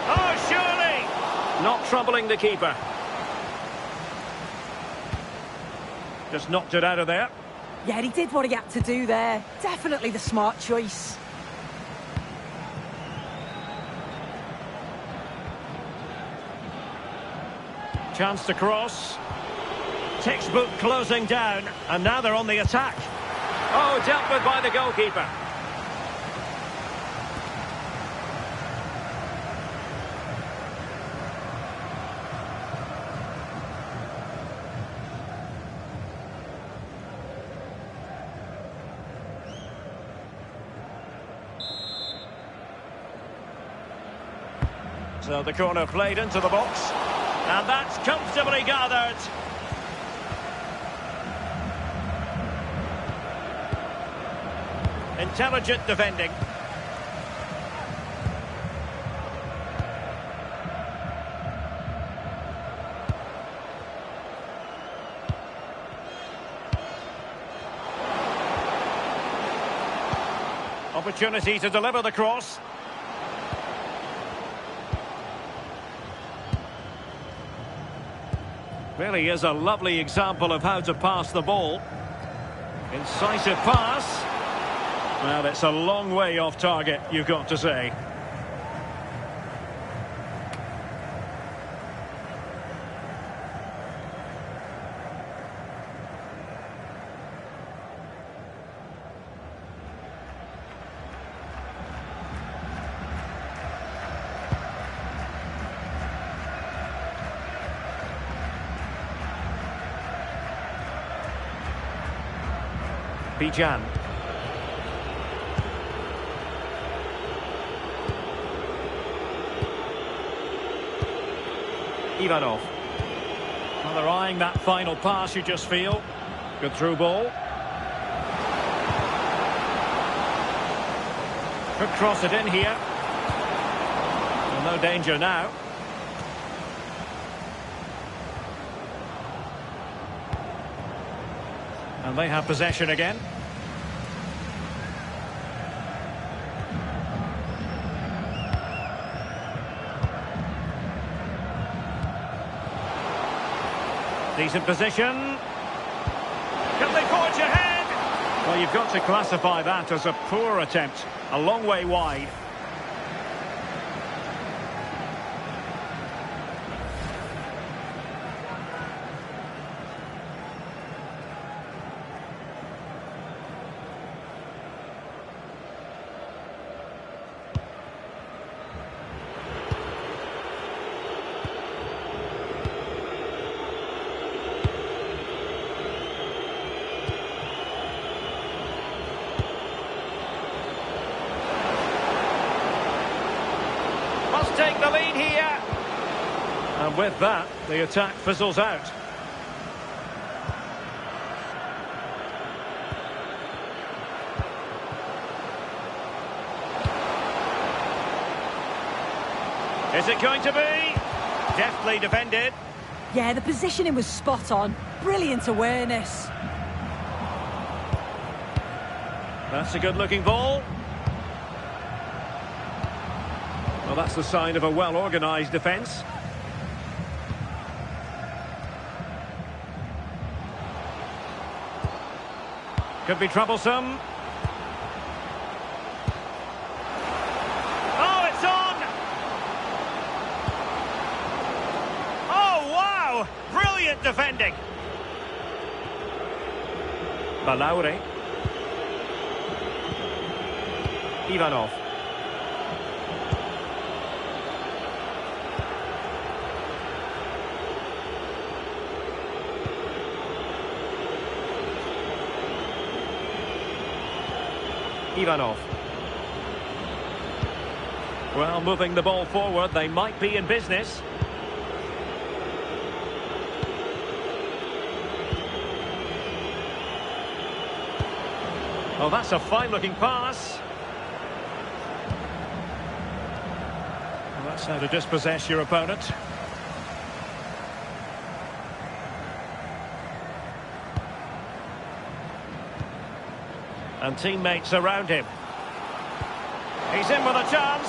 Oh, surely! Not troubling the keeper. Just knocked it out of there. Yeah, he did what he had to do there. Definitely the smart choice. Chance to cross. Textbook closing down, and now they're on the attack. Oh, dealt with by the goalkeeper. So the corner played into the box. And that's comfortably gathered. Intelligent defending. Opportunity to deliver the cross. Really is a lovely example of how to pass the ball. Incisive pass. Well, it's a long way off target, you've got to say. Bijan. Ivanov. Well, they're eyeing that final pass, you just feel. Good through ball. Could cross it in here. Well, no danger now. And they have possession again. Decent position. Can they forge ahead? Well, you've got to classify that as a poor attempt. A long way wide. Take the lead here. And with that, the attack fizzles out. Is it going to be? Deftly defended. Yeah, the positioning was spot on. Brilliant awareness. That's a good-looking ball. Well, that's the sign of a well-organised defence. Could be troublesome. Oh, it's on! Oh, wow! Brilliant defending. Balauri. Ivanov. Ivanov. Well, moving the ball forward, they might be in business. Oh, that's a fine-looking pass. Well, that's how to dispossess your opponent. And teammates around him. He's in with a chance.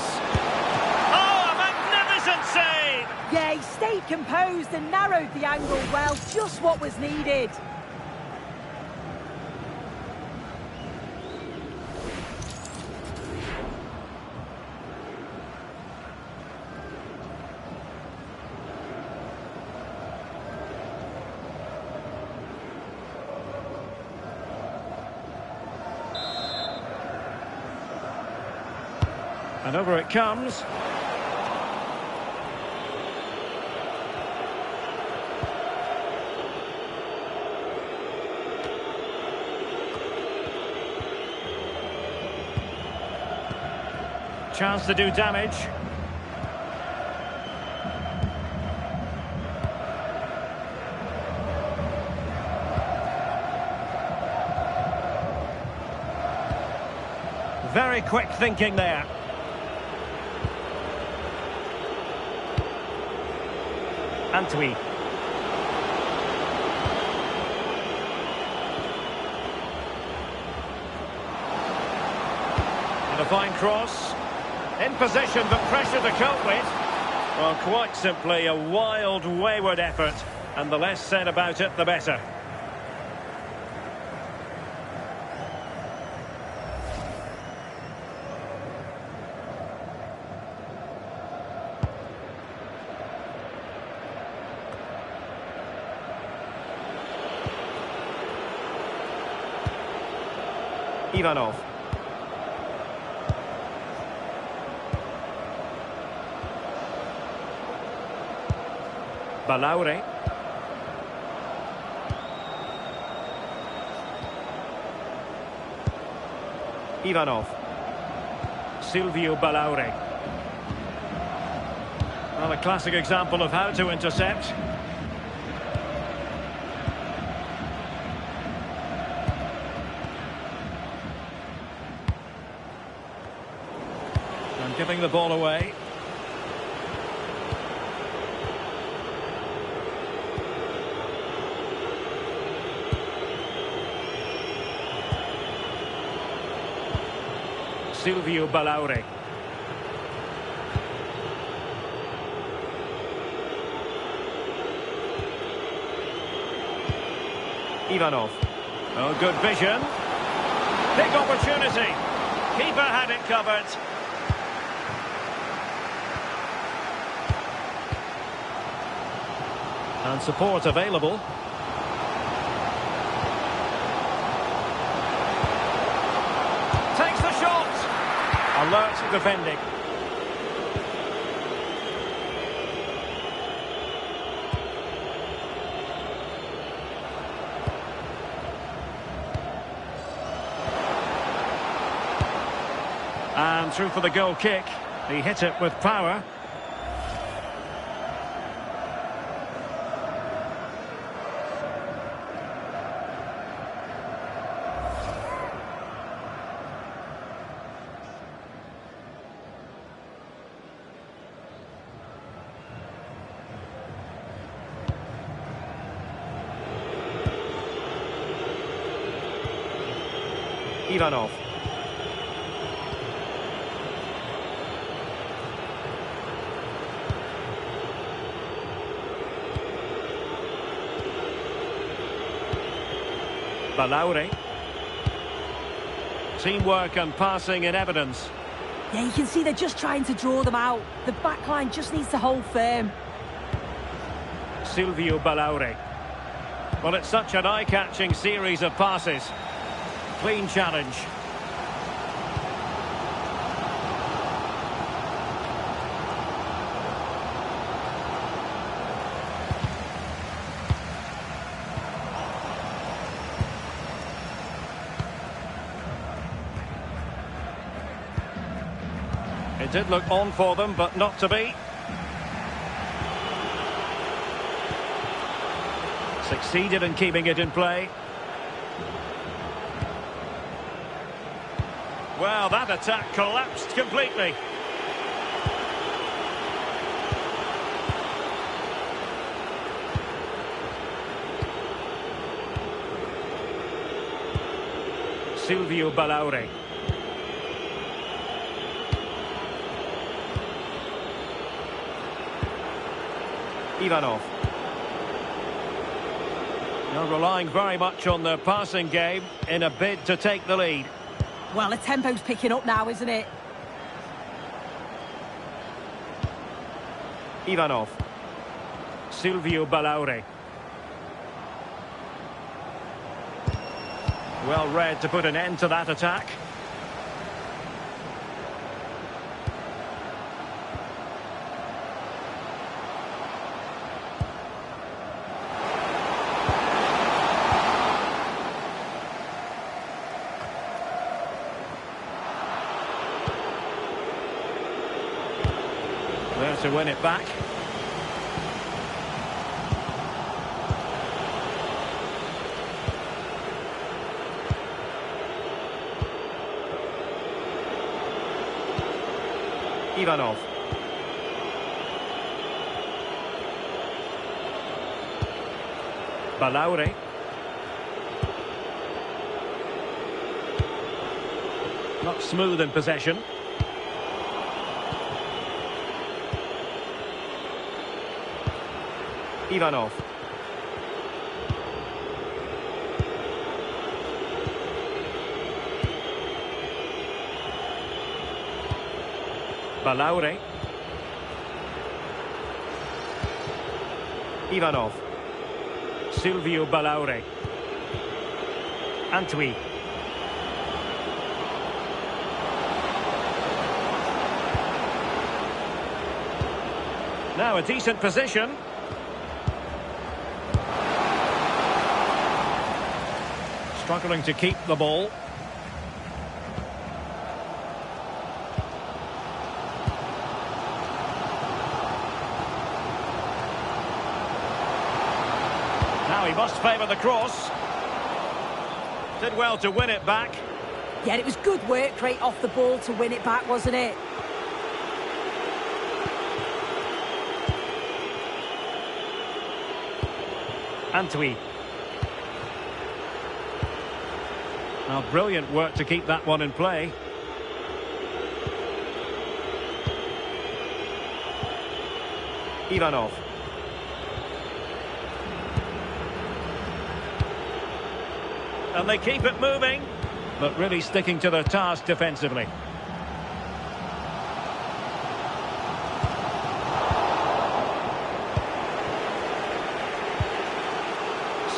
Oh, a magnificent save! Yeah, he stayed composed and narrowed the angle well. Just what was needed. And over it comes. Chance to do damage. Very quick thinking there. Antwi. And a fine cross. In position, but pressure to cope with. Well, quite simply a wild, wayward effort. And the less said about it, the better. Ivanov. Balaure. Ivanov. Silvio Balaure. Well, a classic example of how to intercept. And giving the ball away. Silvio Balaure. Ivanov. Oh, good vision. Big opportunity. Keeper had it covered. And support available. Takes the shot. Alert defending. And through for the goal kick. He hit it with power. Ivanov. Balaure. Teamwork and passing in evidence. Yeah, you can see they're just trying to draw them out. The back line just needs to hold firm. Silvio Balaure. Well, it's such an eye-catching series of passes. Clean challenge. It did look on for them, but not to be. Succeeded in keeping it in play. Well, that attack collapsed completely. Silvio Balaure. Ivanov. Now relying very much on their passing game in a bid to take the lead. Well, the tempo's picking up now, isn't it? Ivanov. Silvio Balaure. Well read to put an end to that attack. There to win it back. Ivanov. Balaure. Not smooth in possession. Ivanov. Balaure. Ivanov. Silvio Balaure. Antwi. Now a decent position. Struggling to keep the ball. Now he must favour the cross. Did well to win it back. Yeah, it was good work rate off the ball to win it back, wasn't it? Antwi. Now, brilliant work to keep that one in play. Ivanov. And they keep it moving, but really sticking to their task defensively.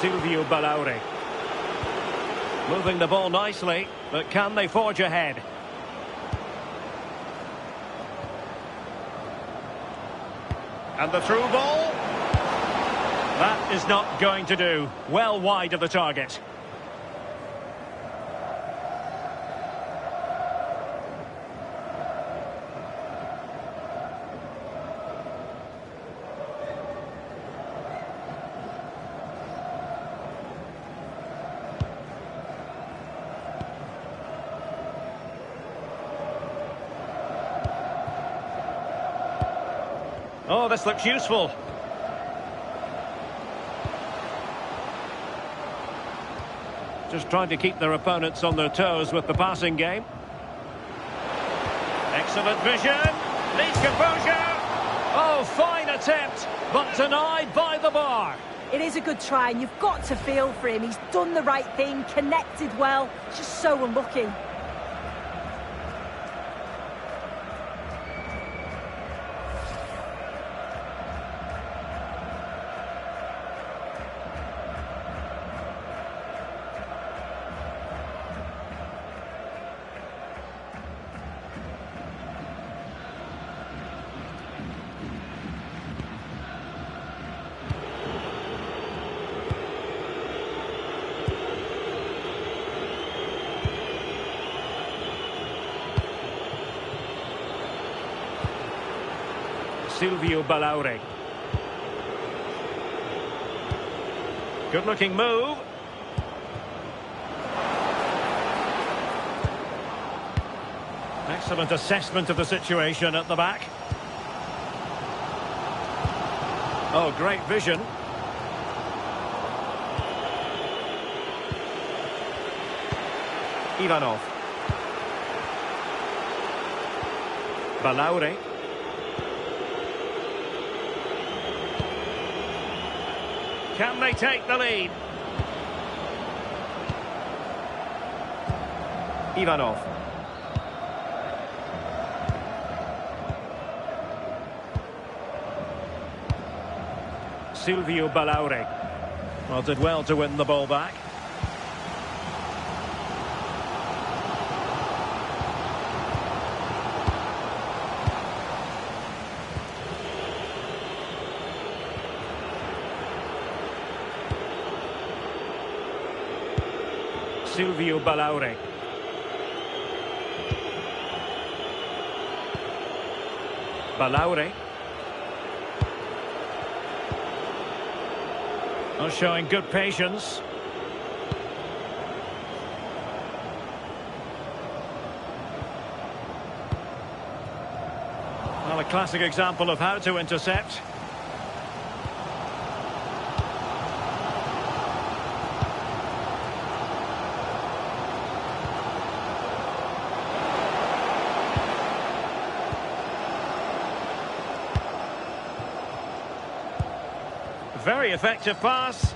Silvio Balaure. Moving the ball nicely, but can they forge ahead? And the through ball. That is not going to do. Well wide of the target. Oh, this looks useful. Just trying to keep their opponents on their toes with the passing game. Excellent vision. Needs composure. Oh, fine attempt, but denied by the bar. It is a good try, and you've got to feel for him. He's done the right thing, connected well. Just so unlucky. Silvio Balaure. Good-looking move. Excellent assessment of the situation at the back. Oh, great vision. Ivanov. Balaure. Can they take the lead? Ivanov. Silvio Balaure. Well, did well to win the ball back. Silvio Balaure. Balaure. Oh, showing good patience. Well, a classic example of how to intercept. Very effective pass.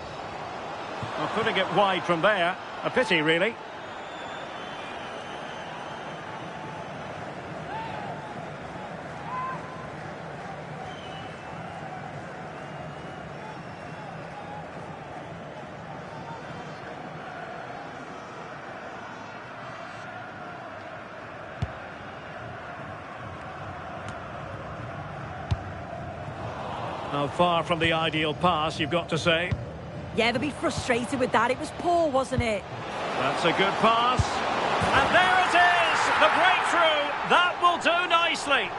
Well, putting it wide from there. A pity, really. Now, far from the ideal pass, you've got to say. Yeah, they'll be frustrated with that. It was poor, wasn't it? That's a good pass. And there it is! The breakthrough! That will do nicely.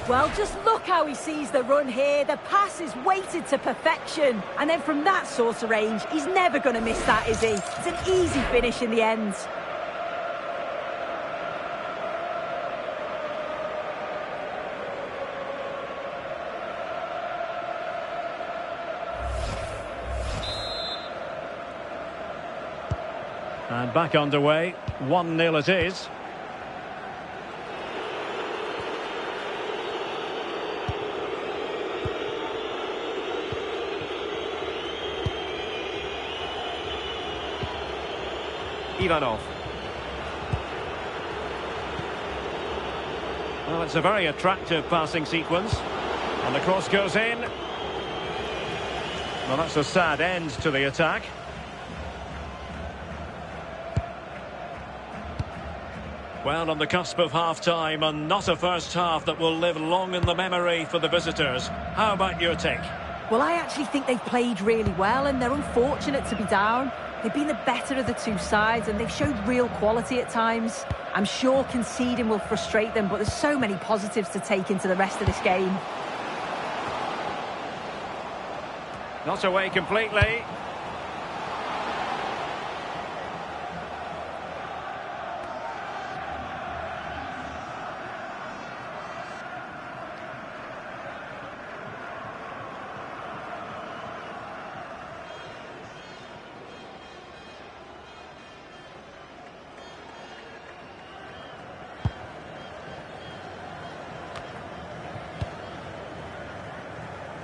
Well, just look how he sees the run here. The pass is weighted to perfection. And then from that sort of range, he's never going to miss that, is he? It's an easy finish in the end. And back underway. 1-0 it is. Ivanov. Well, it's a very attractive passing sequence. And the cross goes in. Well, that's a sad end to the attack. Well, on the cusp of half-time, and not a first half that will live long in the memory for the visitors. How about your take? Well, I actually think they've played really well, and they're unfortunate to be down. They've been the better of the two sides, and they've showed real quality at times. I'm sure conceding will frustrate them, but there's so many positives to take into the rest of this game. Not away completely.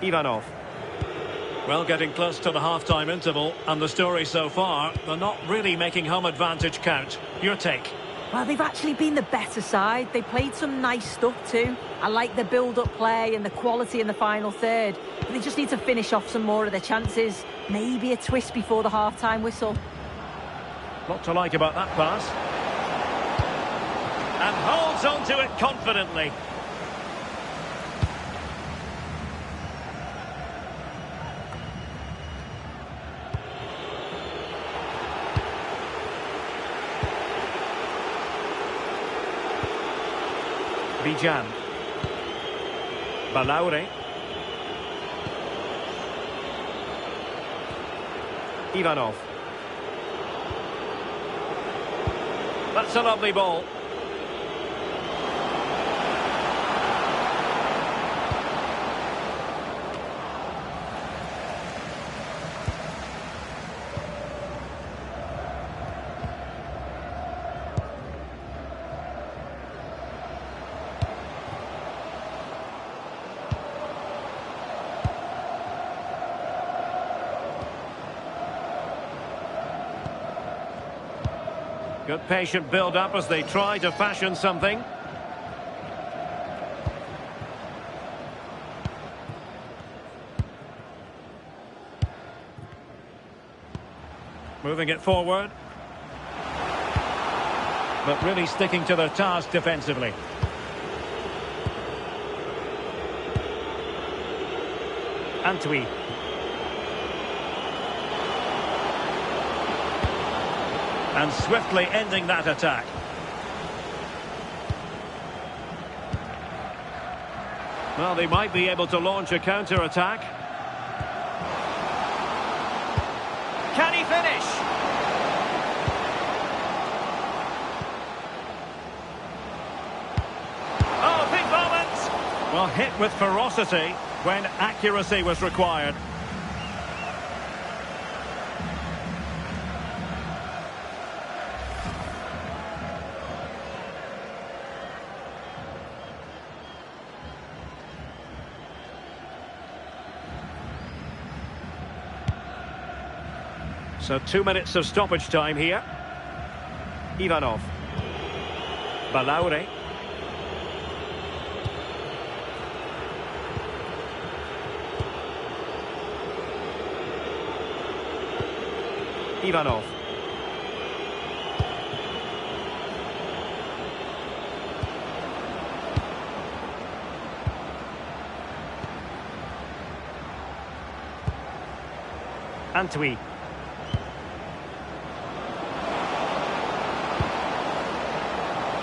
Ivanov. Well, getting close to the half-time interval, and the story so far, they're not really making home advantage count. Your take? Well, they've actually been the better side. They played some nice stuff too. I like the build-up play and the quality in the final third. But they just need to finish off some more of their chances. Maybe a twist before the half-time whistle. Lot to like about that pass. And holds on to it confidently. Bijan. Balaure. Ivanov. That's a lovely ball. Good patient build-up as they try to fashion something. Moving it forward. But really sticking to their task defensively. Antwi. And swiftly ending that attack. Well, they might be able to launch a counter-attack. Can he finish? Oh, big moment! Well, hit with ferocity when accuracy was required. So 2 minutes of stoppage time here. Ivanov. Balaure. Ivanov. Antwi.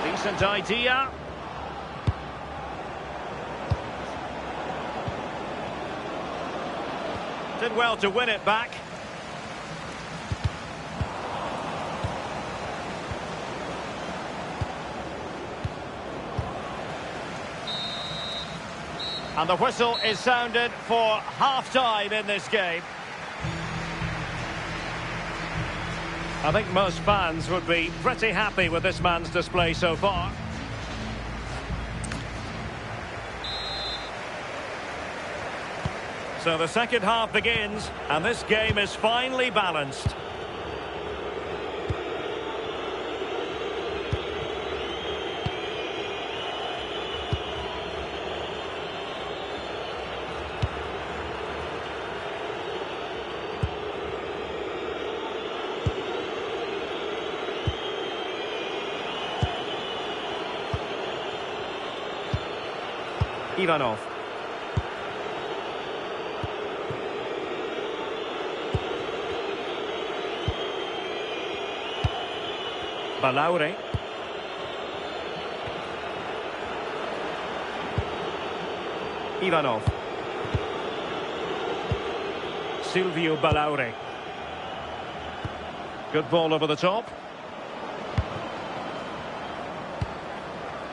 Decent idea. Did well to win it back. And the whistle is sounded for half-time in this game. I think most fans would be pretty happy with this man's display so far. So the second half begins, and this game is finely balanced. Ivanov. Balaure. Ivanov. Silvio Balaure. Good ball over the top.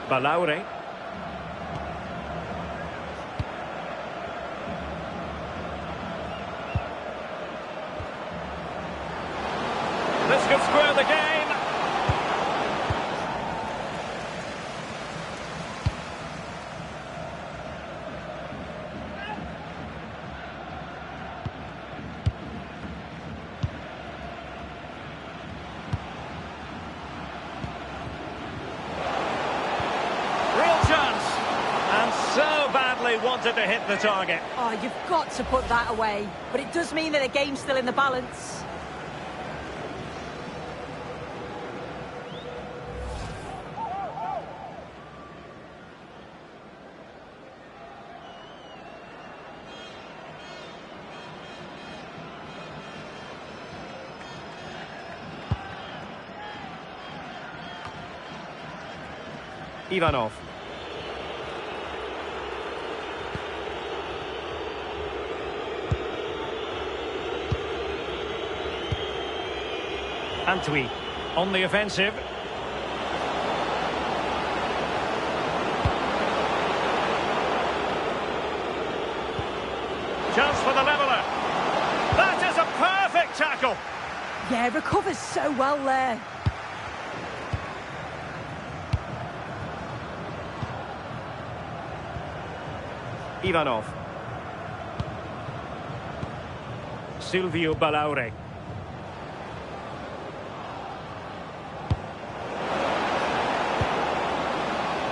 Balaure. This could square the game. Real chance. And so badly wanted to hit the target. Oh, you've got to put that away. But it does mean that the game's still in the balance. Ivanov. Antwi on the offensive. Chance for the leveller. That is a perfect tackle. Yeah, recovers so well there. Ivanov. Silvio Balaure.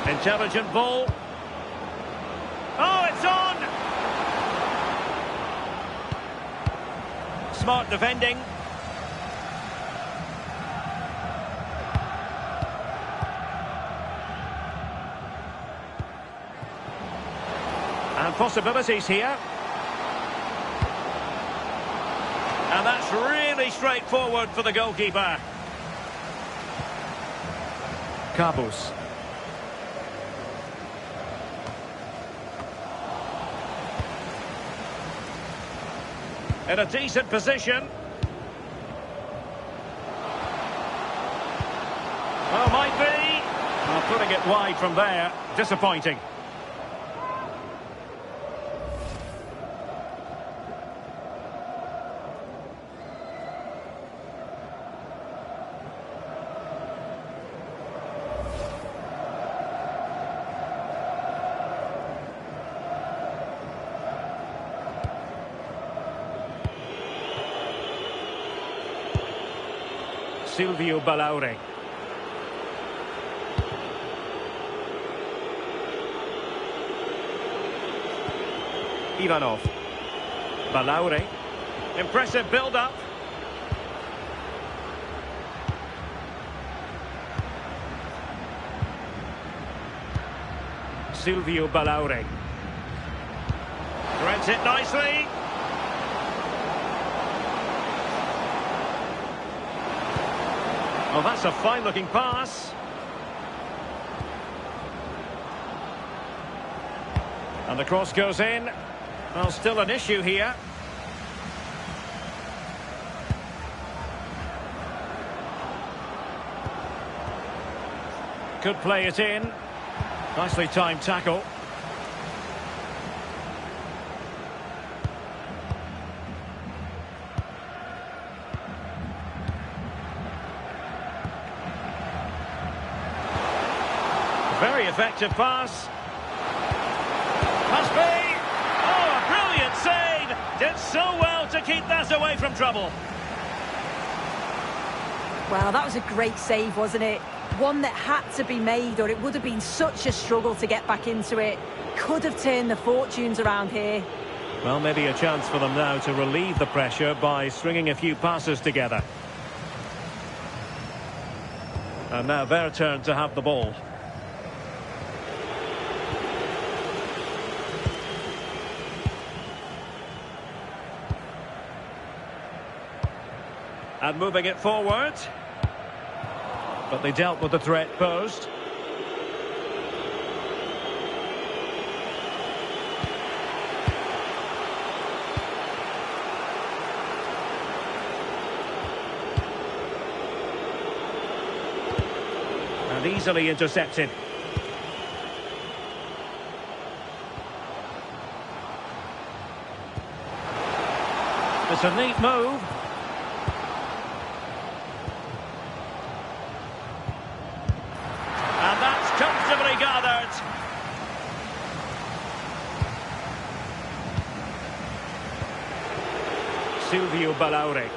Intelligent ball. Oh, it's on! Smart defending. And possibilities here. And that's really straightforward for the goalkeeper. Cabos. In a decent position. Well, might be. Well, putting it wide from there. Disappointing. Silvio Balaure. Ivanov. Balaure. Impressive build-up. Silvio Balaure. Threads it nicely. Oh, that's a fine-looking pass. And the cross goes in. Well, still an issue here. Could play it in. Nicely timed tackle. Very effective pass. Must be. Oh, a brilliant save. Did so well to keep that away from trouble. Well, that was a great save, wasn't it? One that had to be made, or it would have been such a struggle to get back into it. Could have turned the fortunes around here. Well, maybe a chance for them now to relieve the pressure by stringing a few passes together. And now their turn to have the ball. And moving it forward. But they dealt with the threat posed. And easily intercepted. It's a neat move. Comfortably gathered. Silvio Balaure.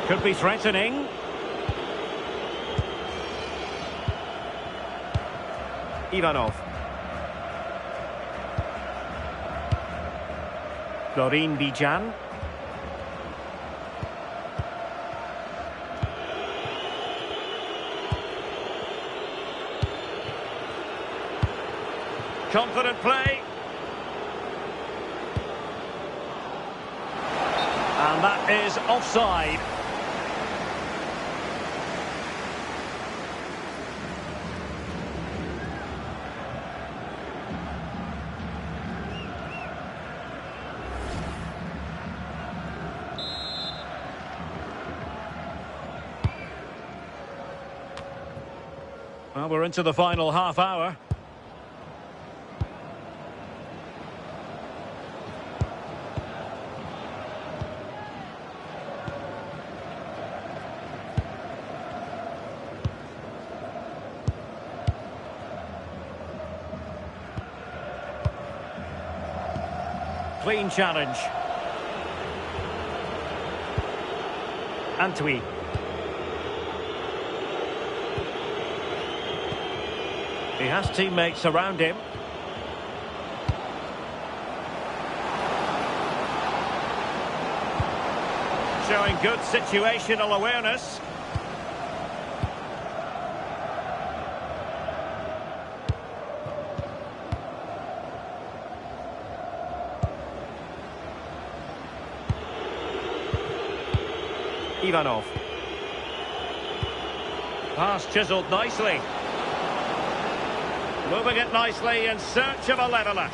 Could be threatening. Ivanov. Florin Bijan. Confident play. And that is offside. Well, we're into the final half hour. Clean challenge. Antwi. He has teammates around him. Showing good situational awareness. Ivanov. Pass chiselled nicely. Moving it nicely in search of a leveller.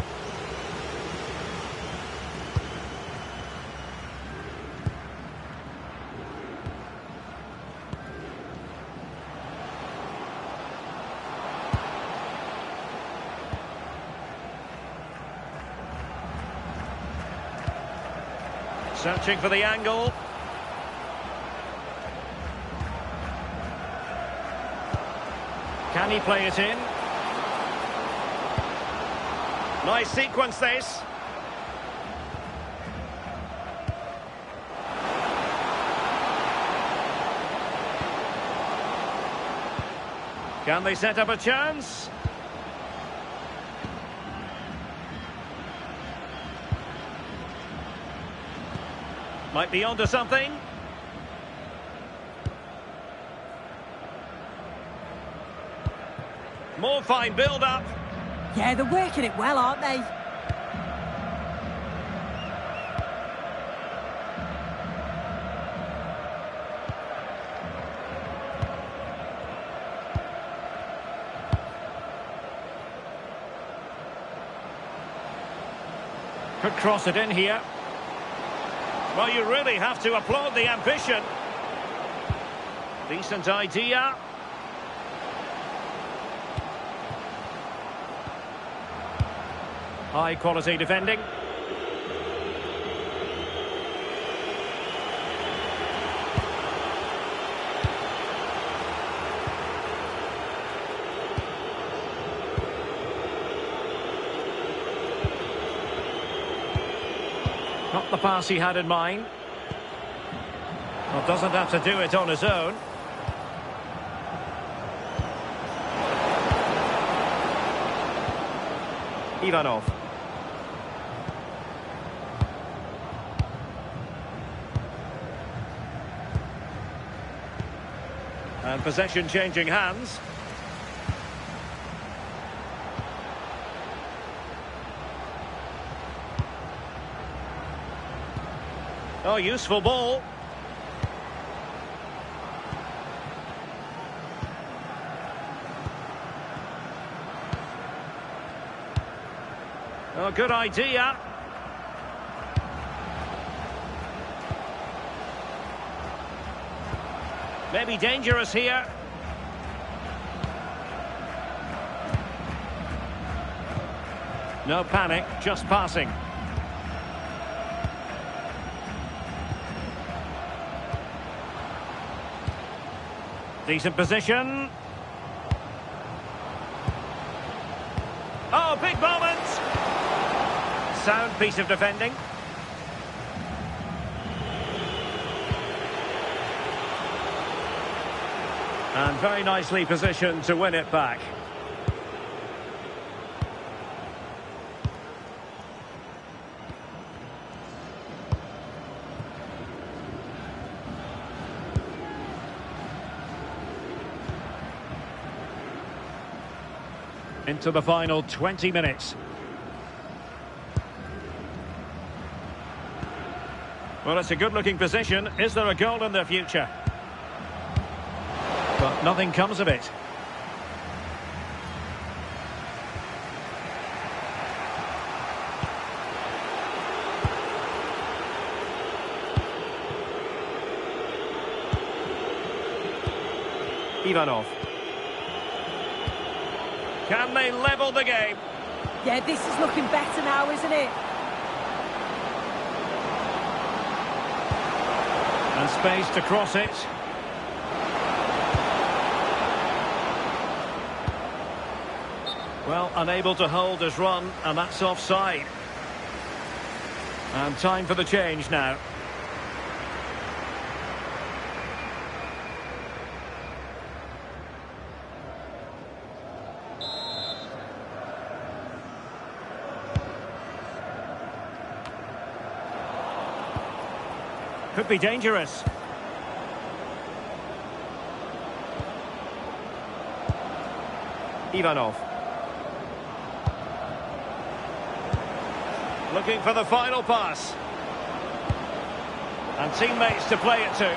Searching for the angle. Can he play it in? Nice sequence this. Can they set up a chance? Might be onto something. More fine build-up. Yeah, they're working it well, aren't they? Could cross it in here. Well, you really have to applaud the ambition. Decent idea. High quality defending. Not the pass he had in mind. Well, doesn't have to do it on his own. Ivanov. And possession changing hands. Oh, useful ball. Oh, good idea. Maybe dangerous here. No panic, just passing. Decent position. Oh, big moment. Sound piece of defending. And very nicely positioned to win it back. Into the final 20 minutes. Well, it's a good-looking position. Is there a goal in the future? But nothing comes of it. Ivanov. Can they level the game? Yeah, this is looking better now, isn't it? And space to cross it. Well, unable to hold his run, and that's offside. And time for the change now. Could be dangerous. Ivanov. Looking for the final pass. And teammates to play it to.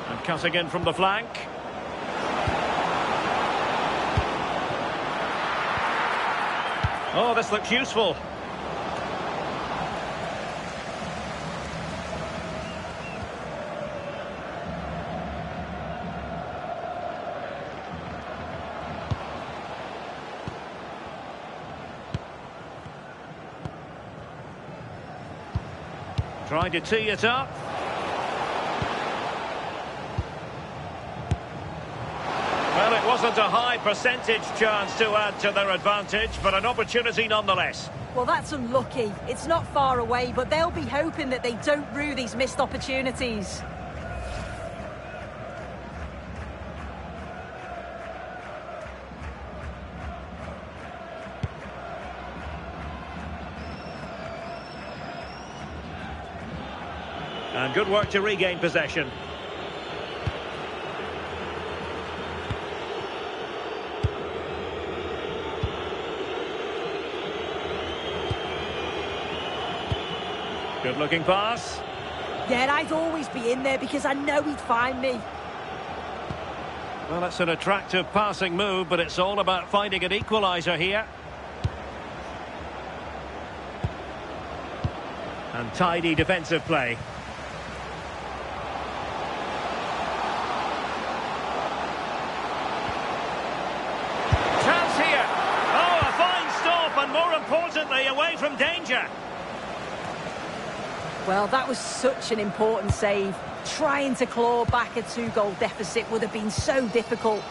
And Cutting in from the flank. Oh, this looks useful. Trying to tee it up. Well, it wasn't a high percentage chance to add to their advantage, but an opportunity nonetheless. Well, that's unlucky. It's not far away, but they'll be hoping that they don't rue these missed opportunities. And good work to regain possession. Good looking pass. Yeah, I'd always be in there because I know he'd find me. Well, it's an attractive passing move, but it's all about finding an equaliser here. And tidy defensive play. Chance here. Oh, a fine stop, and more importantly, away from danger. Well, that was such an important save. Trying to claw back a 2-goal deficit would have been so difficult.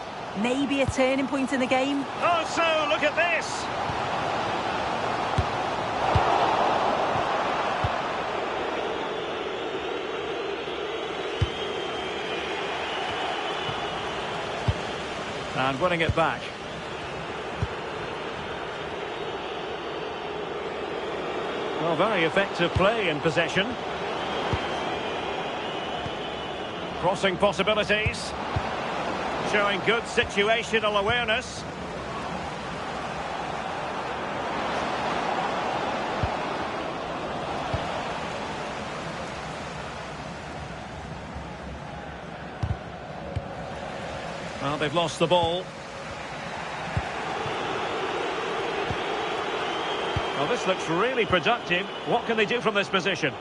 Maybe a turning point in the game. Oh, so look at this. And winning it back. Well, very effective play in possession. Crossing possibilities. Showing good situational awareness. Well, they've lost the ball. Well, this looks really productive. What can they do from this position?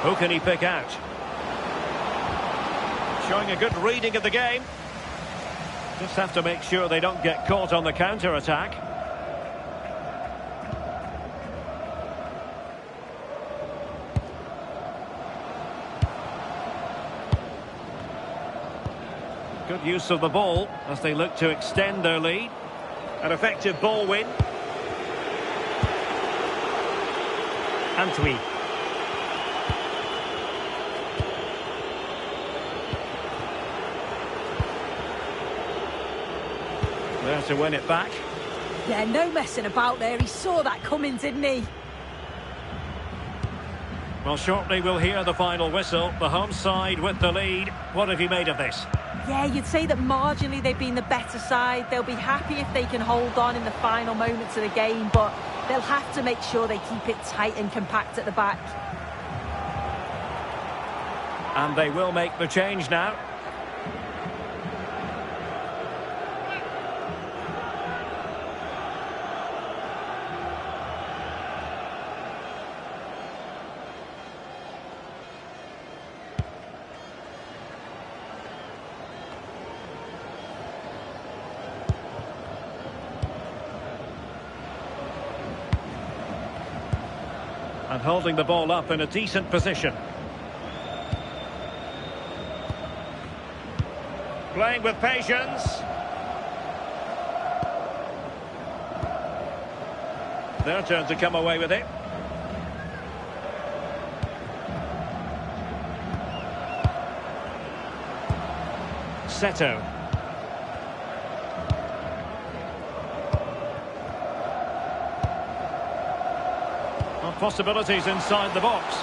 Who can he pick out? Showing a good reading of the game. Just have to make sure they don't get caught on the counter-attack. Good use of the ball as they look to extend their lead. An effective ball win. Antwi. There to win it back. Yeah, no messing about there. He saw that coming, didn't he? Well, shortly we'll hear the final whistle. The home side with the lead. What have you made of this? Yeah, you'd say that marginally they've been the better side. They'll be happy if they can hold on in the final moments of the game, but they'll have to make sure they keep it tight and compact at the back. And they will make the change now. And holding the ball up in a decent position. Playing with patience. Their turn to come away with it. Seto. Possibilities inside the box.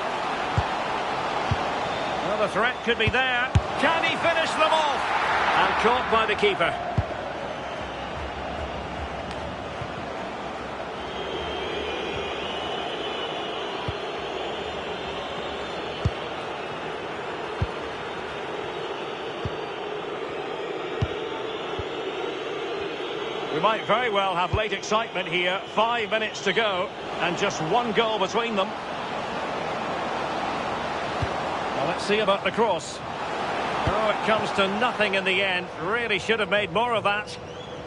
Well, the threat could be there. Can he finish them off? And caught by the keeper. We might very well have late excitement here. 5 minutes to go, and just one goal between them. Well, let's see about the cross. Oh, it comes to nothing in the end. Really should have made more of that.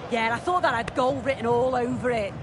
Yeah, I thought that had goal written all over it.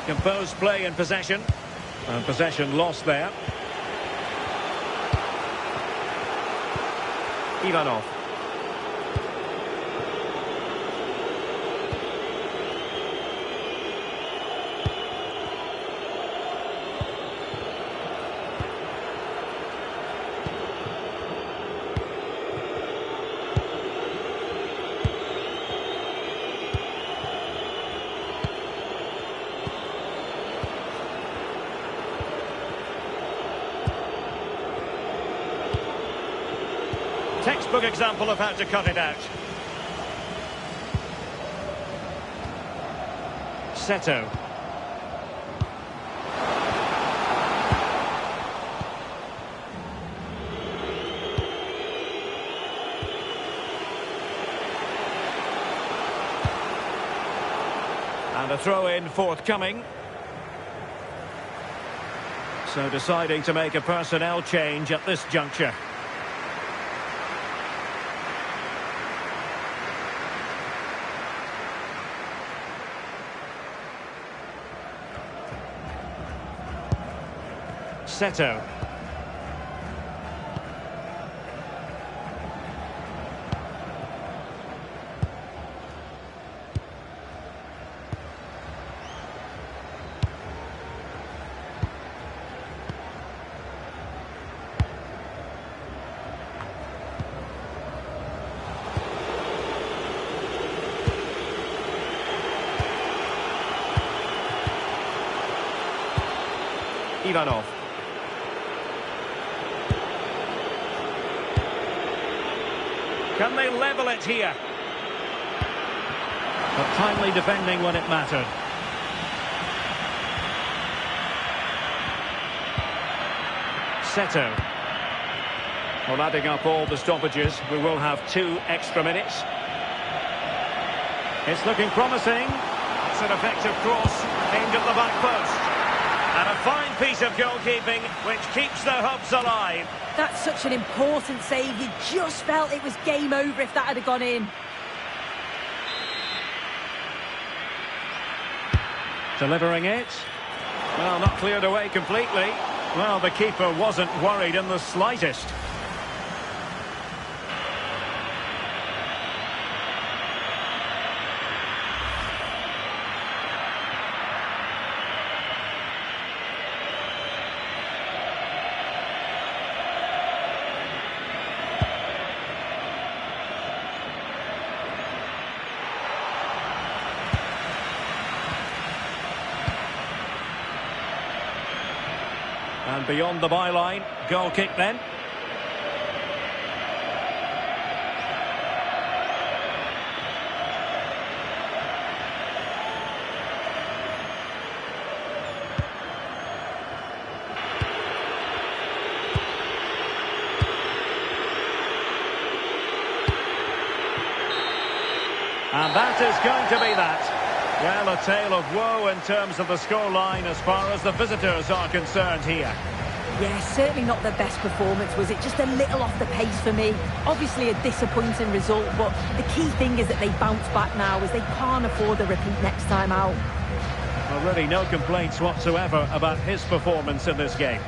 Composed play in possession. And possession lost there. Ivanov. Textbook example of how to cut it out. Seto. And a throw-in forthcoming. So deciding to make a personnel change at this juncture. Seto. Ivanov. Can they level it here? But timely defending when it mattered. Seto. Well, adding up all the stoppages, we will have 2 extra minutes. It's looking promising. It's an effective cross aimed at the back post. And a fine piece of goalkeeping which keeps their hopes alive. That's such an important save. You just felt it was game over if that had gone in. Delivering it. Well, not cleared away completely. Well, the keeper wasn't worried in the slightest. And beyond the byline, goal kick then. And that is going to be that. Well, a tale of woe in terms of the scoreline as far as the visitors are concerned here. Yeah, certainly not their best performance, was it? Just a little off the pace for me. Obviously a disappointing result, but the key thing is that they bounce back now as they can't afford a repeat next time out. Well, really no complaints whatsoever about his performance in this game.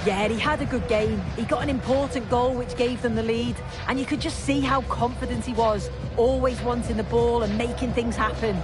Yeah, he had a good game. He got an important goal which gave them the lead, and you could just see how confident he was, always wanting the ball and making things happen.